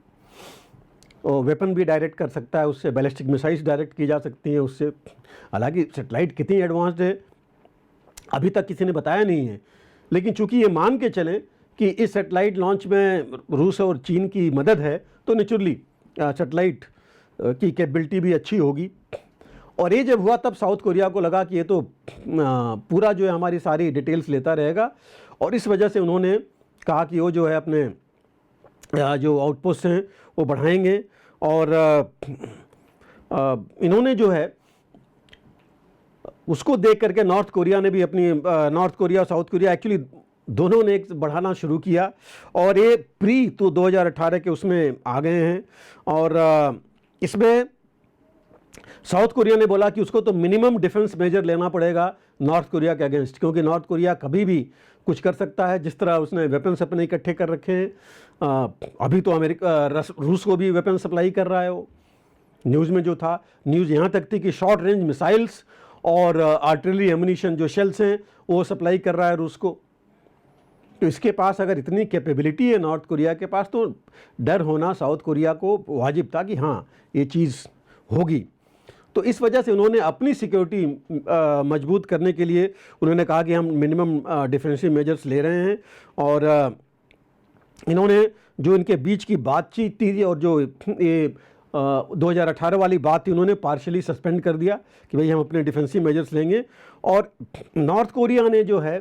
[SPEAKER 2] और वेपन भी डायरेक्ट कर सकता है उससे, बैलिस्टिक मिसाइल्स डायरेक्ट की जा सकती हैं उससे। हालांकि सैटेलाइट कितनी एडवांस्ड है अभी तक किसी ने बताया नहीं है, लेकिन चूंकि ये मान के चलें कि इस सैटेलाइट लॉन्च में रूस और चीन की मदद है, तो नेचुरली सैटेलाइट की कैपेबिलिटी भी अच्छी होगी। और ये जब हुआ तब साउथ कोरिया को लगा कि ये तो पूरा जो है हमारी सारी डिटेल्स लेता रहेगा, और इस वजह से उन्होंने कहा कि वो जो है अपने जो आउटपोस्ट हैं वो बढ़ाएंगे। और इन्होंने जो है उसको देख करके नॉर्थ कोरिया ने भी अपनी नॉर्थ कोरिया और साउथ कोरिया एक्चुअली दोनों ने एक बढ़ाना शुरू किया, और ये प्री तो 2018 के उसमें आ गए हैं। और इसमें साउथ कोरिया ने बोला कि उसको तो मिनिमम डिफेंस मेजर लेना पड़ेगा नॉर्थ कोरिया के अगेंस्ट, क्योंकि नॉर्थ कोरिया कभी भी कुछ कर सकता है। जिस तरह उसने वेपन्स अपने इकट्ठे कर रखे हैं, अभी तो रूस को भी वेपन सप्लाई कर रहा है। वो न्यूज़ में जो था, न्यूज़ यहाँ तक थी कि शॉर्ट रेंज मिसाइल्स और आर्टिलरी एमुनिशन जो शेल्स हैं वो सप्लाई कर रहा है रूस को। तो इसके पास अगर इतनी कैपेबिलिटी है नॉर्थ कोरिया के पास, तो डर होना साउथ कोरिया को वाजिब था कि हाँ ये चीज़ होगी। तो इस वजह से उन्होंने अपनी सिक्योरिटी मजबूत करने के लिए उन्होंने कहा कि हम मिनिमम डिफेंसिव मेजर्स ले रहे हैं। और इन्होंने जो इनके बीच की बातचीत थी और जो ये 2018 वाली बात थी, उन्होंने पार्शली सस्पेंड कर दिया कि भाई हम अपने डिफेंसिव मेजर्स लेंगे। और नॉर्थ कोरिया ने जो है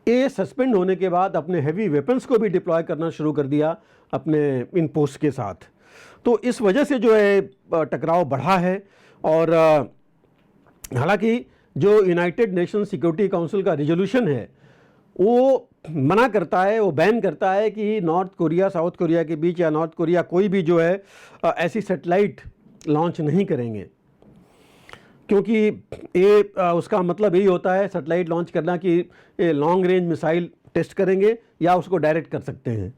[SPEAKER 2] ये सस्पेंड होने के बाद अपने हैवी वेपन्स को भी डिप्लॉय करना शुरू कर दिया अपने इन पोस्ट के साथ। तो इस वजह से जो है टकराव बढ़ा है। और हालांकि जो यूनाइटेड नेशन सिक्योरिटी काउंसिल का रिजोल्यूशन है वो मना करता है, वो बैन करता है कि नॉर्थ कोरिया साउथ कोरिया के बीच या नॉर्थ कोरिया कोई भी जो है ऐसी सैटेलाइट लॉन्च नहीं करेंगे, क्योंकि ये उसका मतलब यही होता है सैटेलाइट लॉन्च करना कि ये लॉन्ग रेंज मिसाइल टेस्ट करेंगे या उसको डायरेक्ट कर सकते हैं।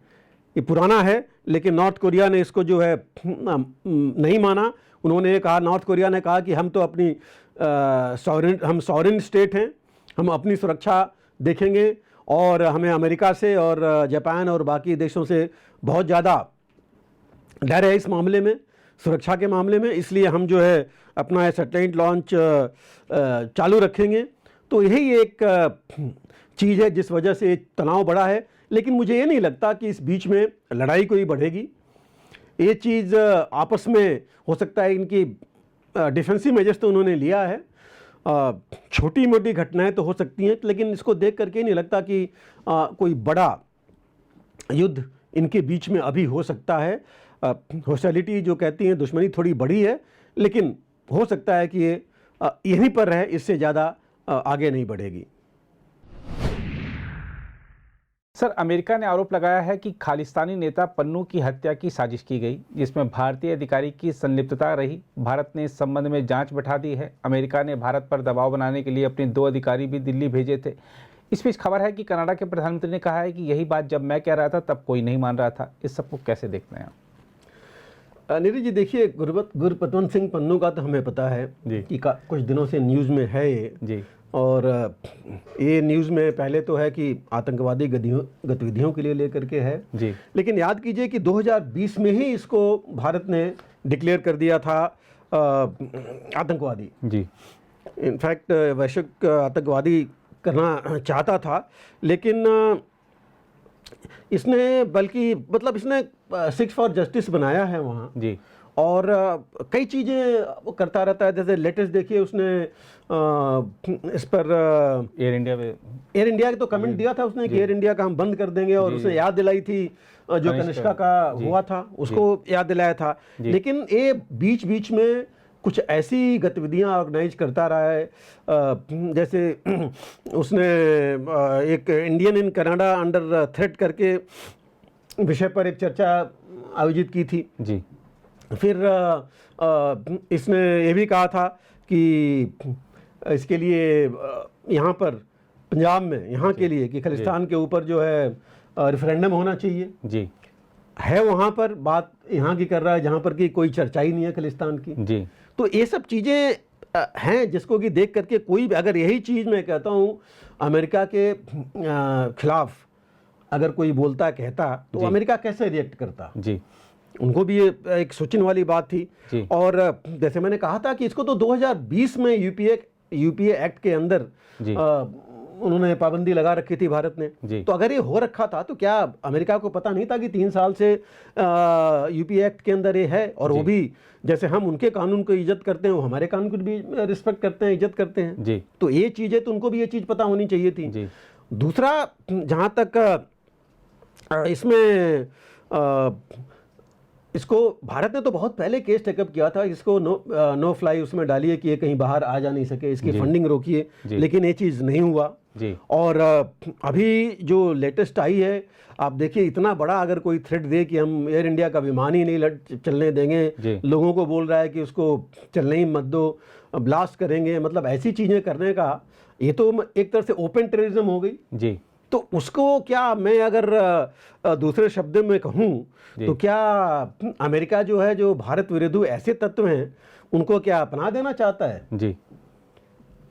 [SPEAKER 2] ये पुराना है, लेकिन नॉर्थ कोरिया ने इसको जो है नहीं माना। उन्होंने कहा, नॉर्थ कोरिया ने कहा कि हम तो अपनी हम सॉवरेन स्टेट हैं, हम अपनी सुरक्षा देखेंगे और हमें अमेरिका से और जापान और बाकी देशों से बहुत ज़्यादा डर है इस मामले में, सुरक्षा के मामले में, इसलिए हम जो है अपना सैटेलाइट लॉन्च चालू रखेंगे। तो यही एक चीज़ है जिस वजह से तनाव बढ़ा है। लेकिन मुझे ये नहीं लगता कि इस बीच में लड़ाई कोई बढ़ेगी। ये चीज़ आपस में हो सकता है, इनकी डिफेंसिव मेजर्स तो उन्होंने लिया है, छोटी मोटी घटनाएं तो हो सकती हैं, लेकिन इसको देख करके नहीं लगता कि कोई बड़ा युद्ध इनके बीच में अभी हो सकता है। हॉस्टिलिटी जो कहती हैं, दुश्मनी थोड़ी बड़ी है, लेकिन हो सकता है कि ये यहीं पर रहे, इससे ज़्यादा आगे नहीं बढ़ेगी।
[SPEAKER 1] सर, अमेरिका ने आरोप लगाया है कि खालिस्तानी नेता पन्नू की हत्या की साजिश की गई, जिसमें भारतीय अधिकारी की संलिप्तता रही। भारत ने इस संबंध में जांच बैठा दी है। अमेरिका ने भारत पर दबाव बनाने के लिए अपने 2 अधिकारी भी दिल्ली भेजे थे। इस बीच खबर है कि कनाडा के प्रधानमंत्री ने कहा है कि यही बात जब मैं कह रहा था तब कोई नहीं मान रहा था। इस सबको कैसे देखते हैं आप?
[SPEAKER 2] नीरज जी, देखिए, गुरपतवंत सिंह पन्नू का तो हमें पता है कि कुछ दिनों से न्यूज़ में है ये जी। और ये न्यूज़ में पहले तो है कि आतंकवादी गतिविधियों के लिए लेकर के है जी। लेकिन याद कीजिए कि 2020 में ही इसको भारत ने डिक्लेयर कर दिया था आतंकवादी जी। इनफैक्ट वैश्विक आतंकवादी करना चाहता था, लेकिन इसने बल्कि मतलब इसने 6 फॉर जस्टिस बनाया है वहाँ जी। और कई चीज़ें वो करता रहता है। जैसे लेटेस्ट देखिए, उसने इस पर एयर इंडिया के तो कमेंट दिया था उसने कि एयर इंडिया का हम बंद कर देंगे, और उसने याद दिलाई थी जो कनिष्का का हुआ था, उसको याद दिलाया था। लेकिन ये बीच बीच में कुछ ऐसी गतिविधियां ऑर्गेनाइज करता रहा है, जैसे उसने एक Indian in Canada under threat करके विषय पर एक चर्चा आयोजित की थी जी। फिर इसने ये भी कहा था कि इसके लिए यहाँ पर पंजाब में यहाँ के लिए कि खालिस्तान के ऊपर जो है रेफरेंडम होना चाहिए जी। है वहाँ पर बात यहाँ की कर रहा है जहाँ पर कि कोई चर्चा ही नहीं है खालिस्तान की जी। तो ये सब चीज़ें हैं जिसको कि देख करके कोई भी, अगर यही चीज़ मैं कहता हूँ अमेरिका के खिलाफ अगर कोई बोलता कहता, तो अमेरिका कैसे रिएक्ट करता जी। उनको भी एक सोचने वाली बात थी। और जैसे मैंने कहा था कि इसको तो 2020 में यूपीए यूपीए एक्ट के अंदर उन्होंने पाबंदी लगा रखी थी भारत ने। तो अगर ये हो रखा था तो क्या अमेरिका को पता नहीं था कि 3 साल से यूपीए एक्ट के अंदर ये है? और वो भी जैसे हम उनके कानून को इज्जत करते हैं, वो हमारे कानून को भी रिस्पेक्ट करते हैं, इज्जत करते हैं। तो ये चीज़ है, तो उनको भी ये चीज़ पता होनी चाहिए थी। दूसरा, जहाँ तक इसमें इसको भारत ने तो बहुत पहले केस टेकअप किया था, इसको नो फ्लाई उसमें डालिए कि ये कहीं बाहर आ जा नहीं सके, इसकी फंडिंग रोकिए, लेकिन ये चीज़ नहीं हुआ। और अभी जो लेटेस्ट आई है, आप देखिए, इतना बड़ा अगर कोई थ्रेट दे कि हम एयर इंडिया का विमान ही नहीं चलने देंगे, लोगों को बोल रहा है कि उसको चलने ही मत दो, ब्लास्ट करेंगे, मतलब ऐसी चीज़ें करने का, ये तो एक तरह से ओपन टेररिज्म हो गई। तो उसको क्या मैं अगर दूसरे शब्द में कहूँ तो क्या अमेरिका जो है, जो भारत विरोधी ऐसे तत्व हैं, उनको क्या अपना देना चाहता है?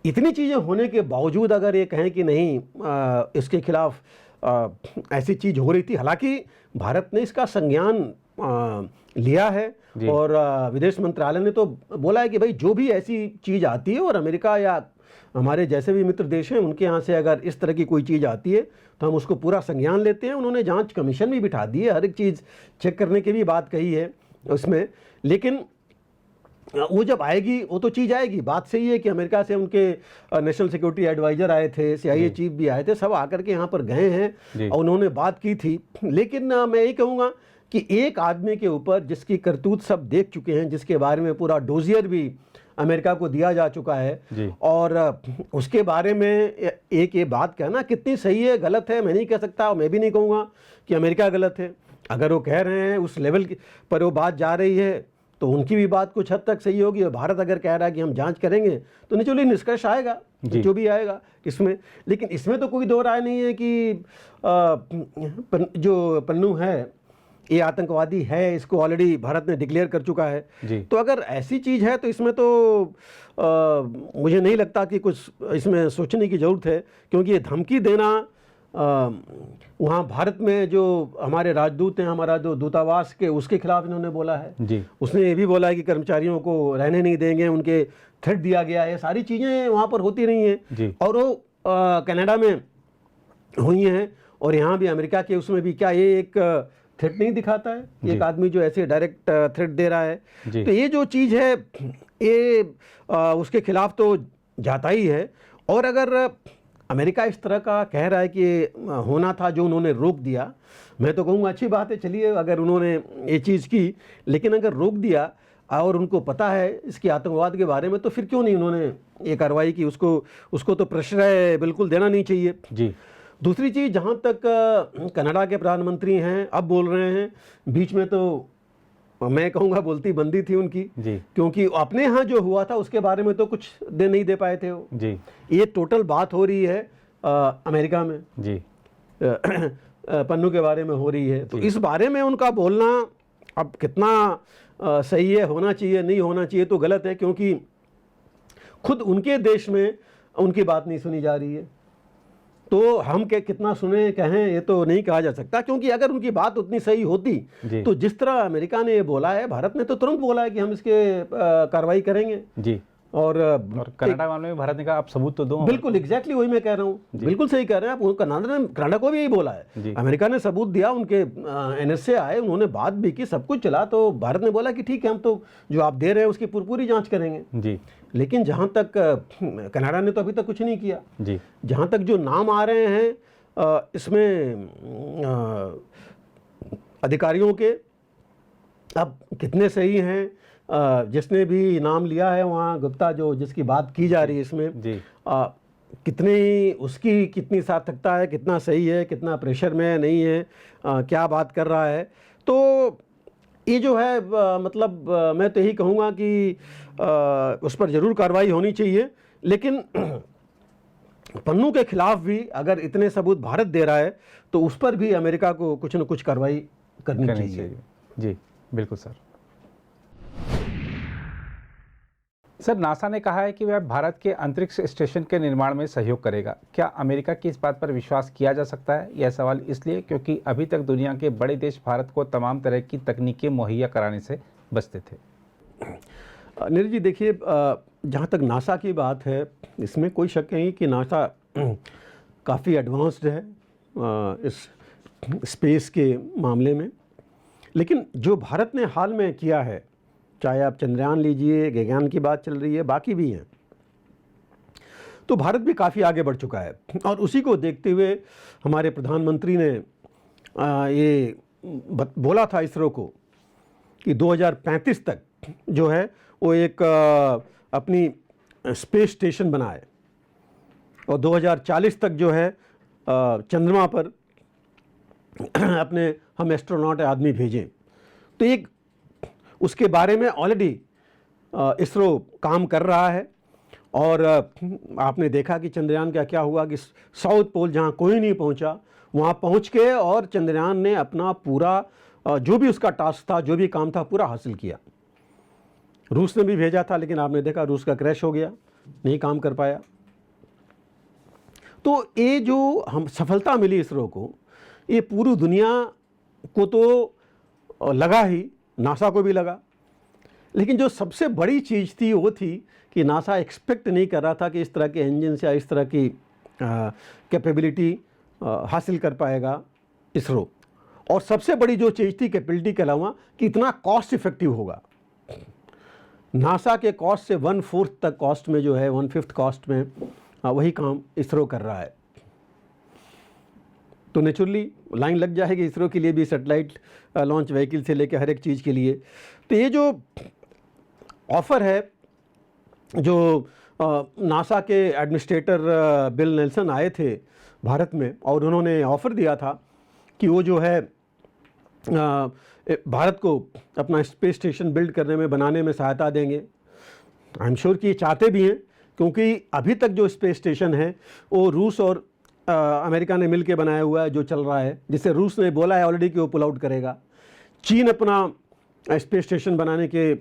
[SPEAKER 2] इतनी चीज़ें होने के बावजूद अगर ये कहें कि नहीं, इसके खिलाफ ऐसी चीज़ हो रही थी, हालांकि भारत ने इसका संज्ञान लिया है और विदेश मंत्रालय ने तो बोला है कि भाई जो भी ऐसी चीज़ आती है, और अमेरिका या हमारे जैसे भी मित्र देश हैं उनके यहाँ से अगर इस तरह की कोई चीज़ आती है तो हम उसको पूरा संज्ञान लेते हैं। उन्होंने जांच कमीशन भी बिठा दी है, हर एक चीज़ चेक करने की भी बात कही है उसमें। लेकिन वो जब आएगी, वो तो चीज़ आएगी। बात सही है कि अमेरिका से उनके नेशनल सिक्योरिटी एडवाइज़र आए थे, CIA चीफ भी आए थे, सब आकर के यहाँ पर गए हैं और उन्होंने बात की थी। लेकिन मैं यही कहूँगा कि एक आदमी के ऊपर जिसकी करतूत सब देख चुके हैं, जिसके बारे में पूरा डोजियर भी अमेरिका को दिया जा चुका है, और उसके बारे में एक ये बात कहना कितनी सही है गलत है मैं नहीं कह सकता, और मैं भी नहीं कहूँगा कि अमेरिका गलत है। अगर वो कह रहे हैं उस लेवल पर वो बात जा रही है तो उनकी भी बात कुछ हद तक सही होगी। और भारत अगर कह रहा है कि हम जांच करेंगे तो निचोली निष्कर्ष आएगा जो भी आएगा इसमें। लेकिन इसमें तो कोई दो राय नहीं है कि जो पन्नू है ये आतंकवादी है, इसको ऑलरेडी भारत ने डिक्लेयर कर चुका है। तो अगर ऐसी चीज़ है तो इसमें तो मुझे नहीं लगता कि कुछ इसमें सोचने की ज़रूरत है, क्योंकि ये धमकी देना वहाँ भारत में जो हमारे राजदूत हैं, हमारा जो दूतावास के, उसके खिलाफ इन्होंने बोला है। उसने ये भी बोला है कि कर्मचारियों को रहने नहीं देंगे, उनके थ्रेट दिया गया है, सारी चीज़ें वहाँ पर होती रही हैं। और वो कनाडा में हुई हैं, और यहाँ भी अमेरिका के उसमें भी क्या ये एक थ्रेट नहीं दिखाता है? एक आदमी जो ऐसे डायरेक्ट थ्रेट दे रहा है, तो ये जो चीज़ है ये उसके खिलाफ तो जाता ही है। और अगर अमेरिका इस तरह का कह रहा है कि होना था जो उन्होंने रोक दिया, मैं तो कहूँगा अच्छी बात है, चलिए अगर उन्होंने ये चीज़ की, लेकिन अगर रोक दिया और उनको पता है इसके आतंकवाद के बारे में, तो फिर क्यों नहीं उन्होंने ये कार्रवाई की? उसको तो प्रश्रय बिल्कुल देना नहीं चाहिए। दूसरी चीज़, जहाँ तक कनाडा के प्रधानमंत्री हैं, अब बोल रहे हैं, बीच में तो मैं कहूँगा बोलती बंदी थी उनकी, क्योंकि अपने यहाँ जो हुआ था उसके बारे में तो कुछ नहीं दे पाए थे वो। ये टोटल बात हो रही है अमेरिका में, पन्नू के बारे में हो रही है। तो इस बारे में उनका बोलना अब कितना सही है, होना चाहिए नहीं होना चाहिए, तो गलत है, क्योंकि खुद उनके देश में उनकी बात नहीं सुनी जा रही है। तो हम कितना सुने कहें ये तो नहीं कहा जा सकता, क्योंकि अगर उनकी बात उतनी सही होती तो जिस तरह अमेरिका ने ये बोला है, भारत ने तो तुरंत बोला है कि हम इसके कार्रवाई करेंगे। और
[SPEAKER 1] कनाडा मामले में भारत ने कहा आप सबूत तो दो।
[SPEAKER 2] बिल्कुल एग्जैक्टली वही मैं कह रहा हूँ, बिल्कुल सही कह रहे हैं आप। कनाडा को भी यही बोला है, अमेरिका ने सबूत दिया, उनके NSA आए, उन्होंने बात भी की, सब कुछ चला, तो भारत ने बोला कि ठीक है, हम तो जो आप दे रहे हैं उसकी पूरी जांच करेंगे। लेकिन जहाँ तक कनाडा ने तो अभी तक कुछ नहीं किया। जहाँ तक जो नाम आ रहे हैं इसमें अधिकारियों के, अब कितने सही हैं, जिसने भी नाम लिया है वहाँ गुप्ता, जो जिसकी बात की जा रही है इसमें, कितनी उसकी कितनी सार्थकता है, कितना सही है, कितना प्रेशर में नहीं है, क्या बात कर रहा है। तो ये जो है मतलब मैं तो यही कहूँगा कि उस पर ज़रूर कार्रवाई होनी चाहिए। लेकिन पन्नू के खिलाफ भी अगर इतने सबूत भारत दे रहा है तो उस पर भी अमेरिका को कुछ न कुछ कार्रवाई करनी चाहिए।
[SPEAKER 1] जी बिल्कुल सर। सर, नासा ने कहा है कि वह भारत के अंतरिक्ष स्टेशन के निर्माण में सहयोग करेगा। क्या अमेरिका की इस बात पर विश्वास किया जा सकता है? यह सवाल इसलिए क्योंकि अभी तक दुनिया के बड़े देश भारत को तमाम तरह की तकनीकें मुहैया कराने से बचते थे।
[SPEAKER 2] नीरज जी, देखिए, जहाँ तक नासा की बात है, इसमें कोई शक नहीं कि नासा काफ़ी एडवांस्ड है इस स्पेस के मामले में। लेकिन जो भारत ने हाल में किया है, चाहे आप चंद्रयान लीजिए, गगनयान की बात चल रही है, बाकी भी हैं, तो भारत भी काफ़ी आगे बढ़ चुका है। और उसी को देखते हुए हमारे प्रधानमंत्री ने ये बोला था इसरो को कि 2035 तक जो है वो एक अपनी स्पेस स्टेशन बनाए और 2040 तक जो है चंद्रमा पर अपने हम एस्ट्रोनॉट आदमी भेजें। तो एक उसके बारे में ऑलरेडी इसरो काम कर रहा है। और आपने देखा कि चंद्रयान का क्या हुआ कि साउथ पोल जहाँ कोई नहीं पहुँचा वहाँ पहुँच के और चंद्रयान ने अपना पूरा जो भी उसका टास्क था, जो भी काम था, पूरा हासिल किया। रूस ने भी भेजा था, लेकिन आपने देखा रूस का क्रैश हो गया, नहीं काम कर पाया। तो ये जो हम सफलता मिली इसरो को, ये पूरी दुनिया को तो लगा ही, नासा को भी लगा। लेकिन जो सबसे बड़ी चीज़ थी वो थी कि नासा एक्सपेक्ट नहीं कर रहा था कि इस तरह के इंजन या इस तरह की कैपेबिलिटी हासिल कर पाएगा इसरो। और सबसे बड़ी जो चीज़ थी कैपेबिलिटी के अलावा कि इतना कॉस्ट इफेक्टिव होगा। नासा के कॉस्ट से 1/4 तक कॉस्ट में जो है, 1/5 कॉस्ट में वही काम इसरो कर रहा है। तो नेचुरली लाइन लग जाएगी इसरो के लिए भी, सैटेलाइट लॉन्च व्हीकल से लेकर हर एक चीज़ के लिए। तो ये जो ऑफ़र है, जो नासा के एडमिनिस्ट्रेटर बिल नेल्सन आए थे भारत में और उन्होंने ऑफ़र दिया था कि वो जो है भारत को अपना स्पेस स्टेशन बिल्ड करने में, बनाने में सहायता देंगे। आई एम श्योर कि ये चाहते भी हैं, क्योंकि अभी तक जो स्पेस स्टेशन है वो रूस और अमेरिका ने मिलकर बनाया हुआ है, जो चल रहा है, जिससे रूस ने बोला है ऑलरेडी कि वो पुल आउट करेगा। चीन अपना स्पेस स्टेशन बनाने के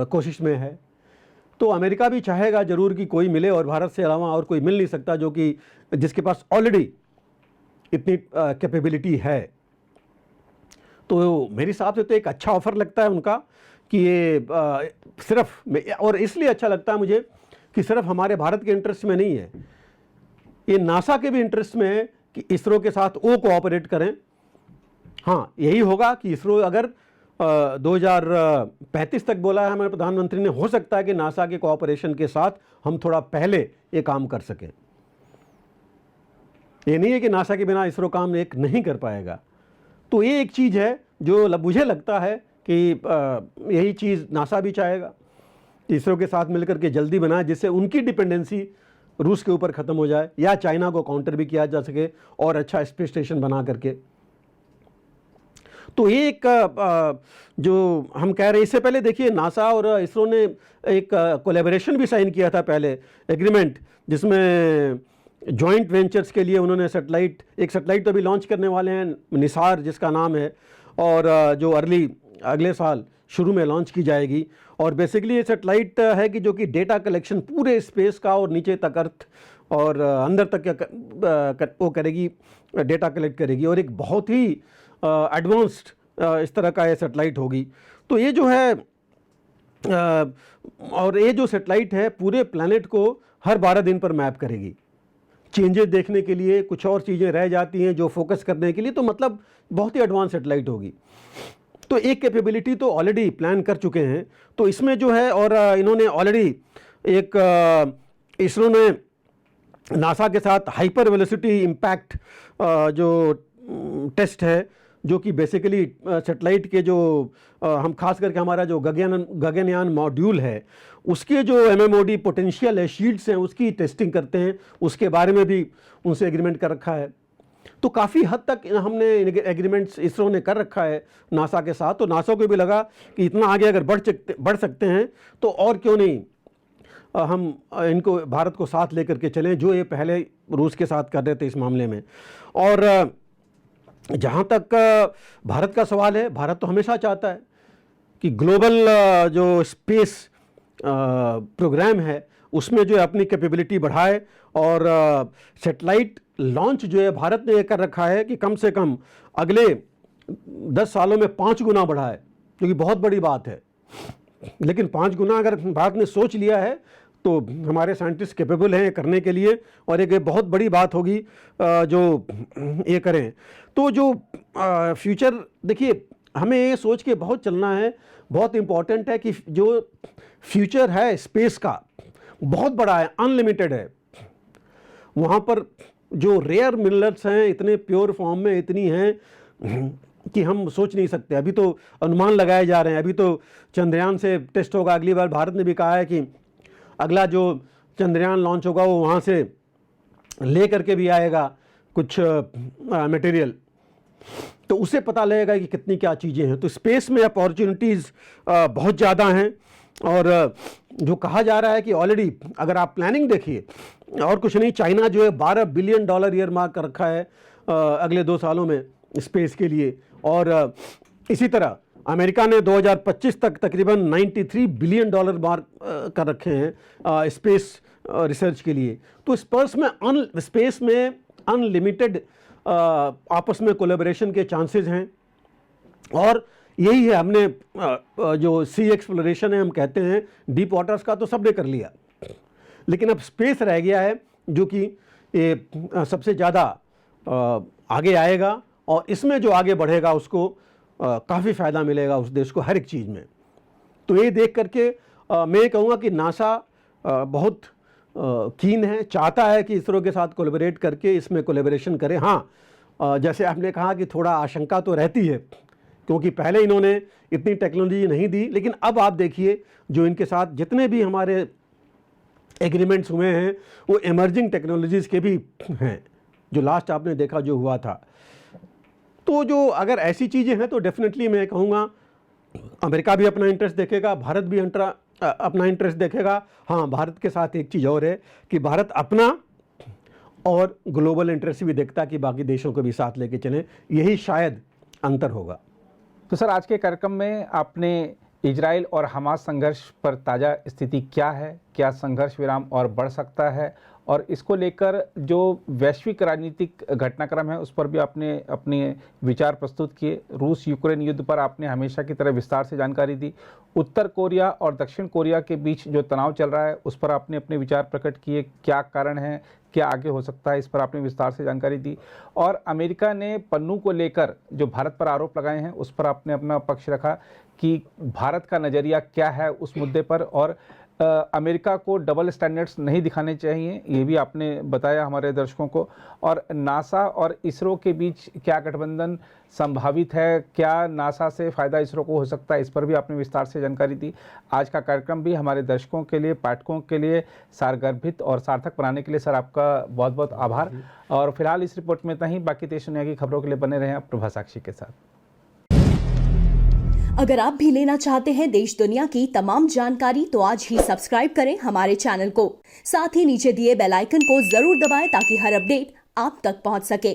[SPEAKER 2] कोशिश में है। तो अमेरिका भी चाहेगा ज़रूर कि कोई मिले, और भारत से अलावा और कोई मिल नहीं सकता जो कि जिसके पास ऑलरेडी इतनी कैपेबिलिटी है। तो मेरे हिसाब से तो एक अच्छा ऑफ़र लगता है उनका कि ये सिर्फ, और इसलिए अच्छा लगता है मुझे कि सिर्फ हमारे भारत के इंटरेस्ट में नहीं है, ये नासा के भी इंटरेस्ट में है कि इसरो के साथ वो कोऑपरेट करें। हाँ, यही होगा कि इसरो अगर 2035 तक बोला है हमारे प्रधानमंत्री ने, हो सकता है कि नासा के कोऑपरेशन के साथ हम थोड़ा पहले ये काम कर सकें। ये नहीं है कि नासा के बिना इसरो काम एक नहीं कर पाएगा। तो ये एक चीज़ है जो मुझे लगता है कि यही चीज़ नासा भी चाहेगा, इसरो के साथ मिलकर के जल्दी बनाए, जिससे उनकी डिपेंडेंसी रूस के ऊपर ख़त्म हो जाए, या चाइना को काउंटर भी किया जा सके और अच्छा स्पेस स्टेशन बना करके। तो ये एक जो हम कह रहे हैं, इससे पहले देखिए नासा और इसरो ने एक कोलैबोरेशन भी साइन किया था पहले, एग्रीमेंट, जिसमें जॉइंट वेंचर्स के लिए उन्होंने एक सैटेलाइट तो अभी लॉन्च करने वाले हैं, निसार जिसका नाम है, और जो अगले साल शुरू में लॉन्च की जाएगी। और बेसिकली ये सैटेलाइट है कि जो कि डेटा कलेक्शन पूरे स्पेस का और नीचे तक अर्थ और अंदर तक वो करेगी, डेटा कलेक्ट करेगी, और एक बहुत ही एडवांस्ड इस तरह का ये सैटेलाइट होगी। तो ये जो है और ये जो सैटेलाइट है पूरे प्लैनेट को हर 12 दिन पर मैप करेगी। चेंजेस देखने के लिए कुछ और चीज़ें रह जाती हैं जो फोकस करने के लिए, तो मतलब बहुत ही एडवांस सैटेलाइट होगी। तो एक कैपेबिलिटी तो ऑलरेडी प्लान कर चुके हैं। तो इसमें जो है, और इन्होंने ऑलरेडी एक इसरो ने नासा के साथ हाइपर वेलोसिटी इम्पैक्ट जो टेस्ट है, जो कि बेसिकली सैटेलाइट के जो हम खास करके हमारा जो गगनयान मॉड्यूल है उसके जो MMOD पोटेंशियल है, शील्ड्स हैं, उसकी टेस्टिंग करते हैं। उसके बारे में भी उनसे एग्रीमेंट कर रखा है। तो काफ़ी हद तक हमने एग्रीमेंट्स इसरो ने कर रखा है नासा के साथ। तो नासा को भी लगा कि इतना आगे अगर बढ़ सकते हैं तो और क्यों नहीं हम इनको, भारत को साथ लेकर के चलें, जो ये पहले रूस के साथ कर रहे थे इस मामले में। और जहाँ तक भारत का सवाल है, भारत तो हमेशा चाहता है कि ग्लोबल जो स्पेस प्रोग्राम है उसमें जो है अपनी कैपेबिलिटी बढ़ाए, और सैटेलाइट लॉन्च जो है भारत ने ये कर रखा है कि कम से कम अगले 10 सालों में 5 गुना बढ़ाए, जो कि बहुत बड़ी बात है। लेकिन 5 गुना अगर भारत ने सोच लिया है तो हमारे साइंटिस्ट कैपेबल हैं करने के लिए, और एक बहुत बड़ी बात होगी जो ये करें। तो जो फ्यूचर, देखिए हमें ये सोच के बहुत चलना है, बहुत इम्पॉर्टेंट है कि जो फ्यूचर है स्पेस का बहुत बड़ा है, अनलिमिटेड है। वहाँ पर जो रेयर मिनरल्स हैं इतने प्योर फॉर्म में इतनी हैं कि हम सोच नहीं सकते। अभी तो अनुमान लगाए जा रहे हैं, अभी तो चंद्रयान से टेस्ट होगा। अगली बार भारत ने भी कहा है कि अगला जो चंद्रयान लॉन्च होगा वो वहाँ से ले करके भी आएगा कुछ मटेरियल, तो उससे पता लगेगा कि कितनी क्या चीज़ें हैं। तो स्पेस में अपॉर्चुनिटीज़ बहुत ज़्यादा हैं, और जो कहा जा रहा है कि ऑलरेडी अगर आप प्लानिंग देखिए, और कुछ नहीं, चाइना जो है $12 बिलियन ईयर मार्क कर रखा है अगले 2 सालों में स्पेस के लिए, और इसी तरह अमेरिका ने 2025 तक तकरीबन $93 बिलियन मार्क कर रखे हैं स्पेस रिसर्च के लिए। तो स्पेस में अनलिमिटेड आपस में कोलैबोरेशन के चांसेस हैं, और यही है हमने जो सी एक्सप्लोरेशन है, हम कहते हैं डीप वाटर्स का तो सबने कर लिया, लेकिन अब स्पेस रह गया है जो कि ये सबसे ज़्यादा आगे आएगा, और इसमें जो आगे बढ़ेगा उसको काफ़ी फ़ायदा मिलेगा उस देश को हर एक चीज़ में। तो ये देख करके मैं कहूँगा कि नासा बहुत कीन है, चाहता है कि इसरो के साथ कोलैबोरेट करके इसमें कोलैबोरेशन करें। हाँ, जैसे आपने कहा कि थोड़ा आशंका तो रहती है, क्योंकि पहले इन्होंने इतनी टेक्नोलॉजी नहीं दी, लेकिन अब आप देखिए जो इनके साथ जितने भी हमारे एग्रीमेंट्स हुए हैं वो इमर्जिंग टेक्नोलॉजीज़ के भी हैं, जो लास्ट आपने देखा जो हुआ था। तो जो अगर ऐसी चीज़ें हैं तो डेफिनेटली मैं कहूँगा अमेरिका भी अपना इंटरेस्ट देखेगा, भारत भी अपना इंटरेस्ट देखेगा। हाँ, भारत के साथ एक चीज़ और है कि भारत अपना और ग्लोबल इंटरेस्ट भी देखता कि बाकी देशों को भी साथ लेके चलें, यही शायद अंतर होगा।
[SPEAKER 1] तो सर, आज के कार्यक्रम में आपने इजराइल और हमास संघर्ष पर ताज़ा स्थिति क्या है, क्या संघर्ष विराम और बढ़ सकता है, और इसको लेकर जो वैश्विक राजनीतिक घटनाक्रम है उस पर भी आपने अपने विचार प्रस्तुत किए। रूस यूक्रेन युद्ध पर आपने हमेशा की तरह विस्तार से जानकारी दी। उत्तर कोरिया और दक्षिण कोरिया के बीच जो तनाव चल रहा है उस पर आपने अपने विचार प्रकट किए, क्या कारण है, क्या आगे हो सकता है, इस पर आपने विस्तार से जानकारी दी। और अमेरिका ने पन्नू को लेकर जो भारत पर आरोप लगाए हैं उस पर आपने अपना पक्ष रखा कि भारत का नज़रिया क्या है उस मुद्दे पर, और अमेरिका को डबल स्टैंडर्ड्स नहीं दिखाने चाहिए, ये भी आपने बताया हमारे दर्शकों को। और नासा और इसरो के बीच क्या गठबंधन संभावित है, क्या नासा से फ़ायदा इसरो को हो सकता है, इस पर भी आपने विस्तार से जानकारी दी। आज का कार्यक्रम भी हमारे दर्शकों के लिए, पाठकों के लिए सारगर्भित और सार्थक बनाने के लिए सर आपका बहुत बहुत आभार। और फिलहाल इस रिपोर्ट में इतना ही, बाकी देश दुनिया की खबरों के लिए बने रहें आप प्रभा साक्षी के साथ।
[SPEAKER 3] अगर आप भी लेना चाहते हैं देश दुनिया की तमाम जानकारी तो आज ही सब्सक्राइब करें हमारे चैनल को। साथ ही नीचे दिए बेल आइकन को जरूर दबाएं ताकि हर अपडेट आप तक पहुंच सके।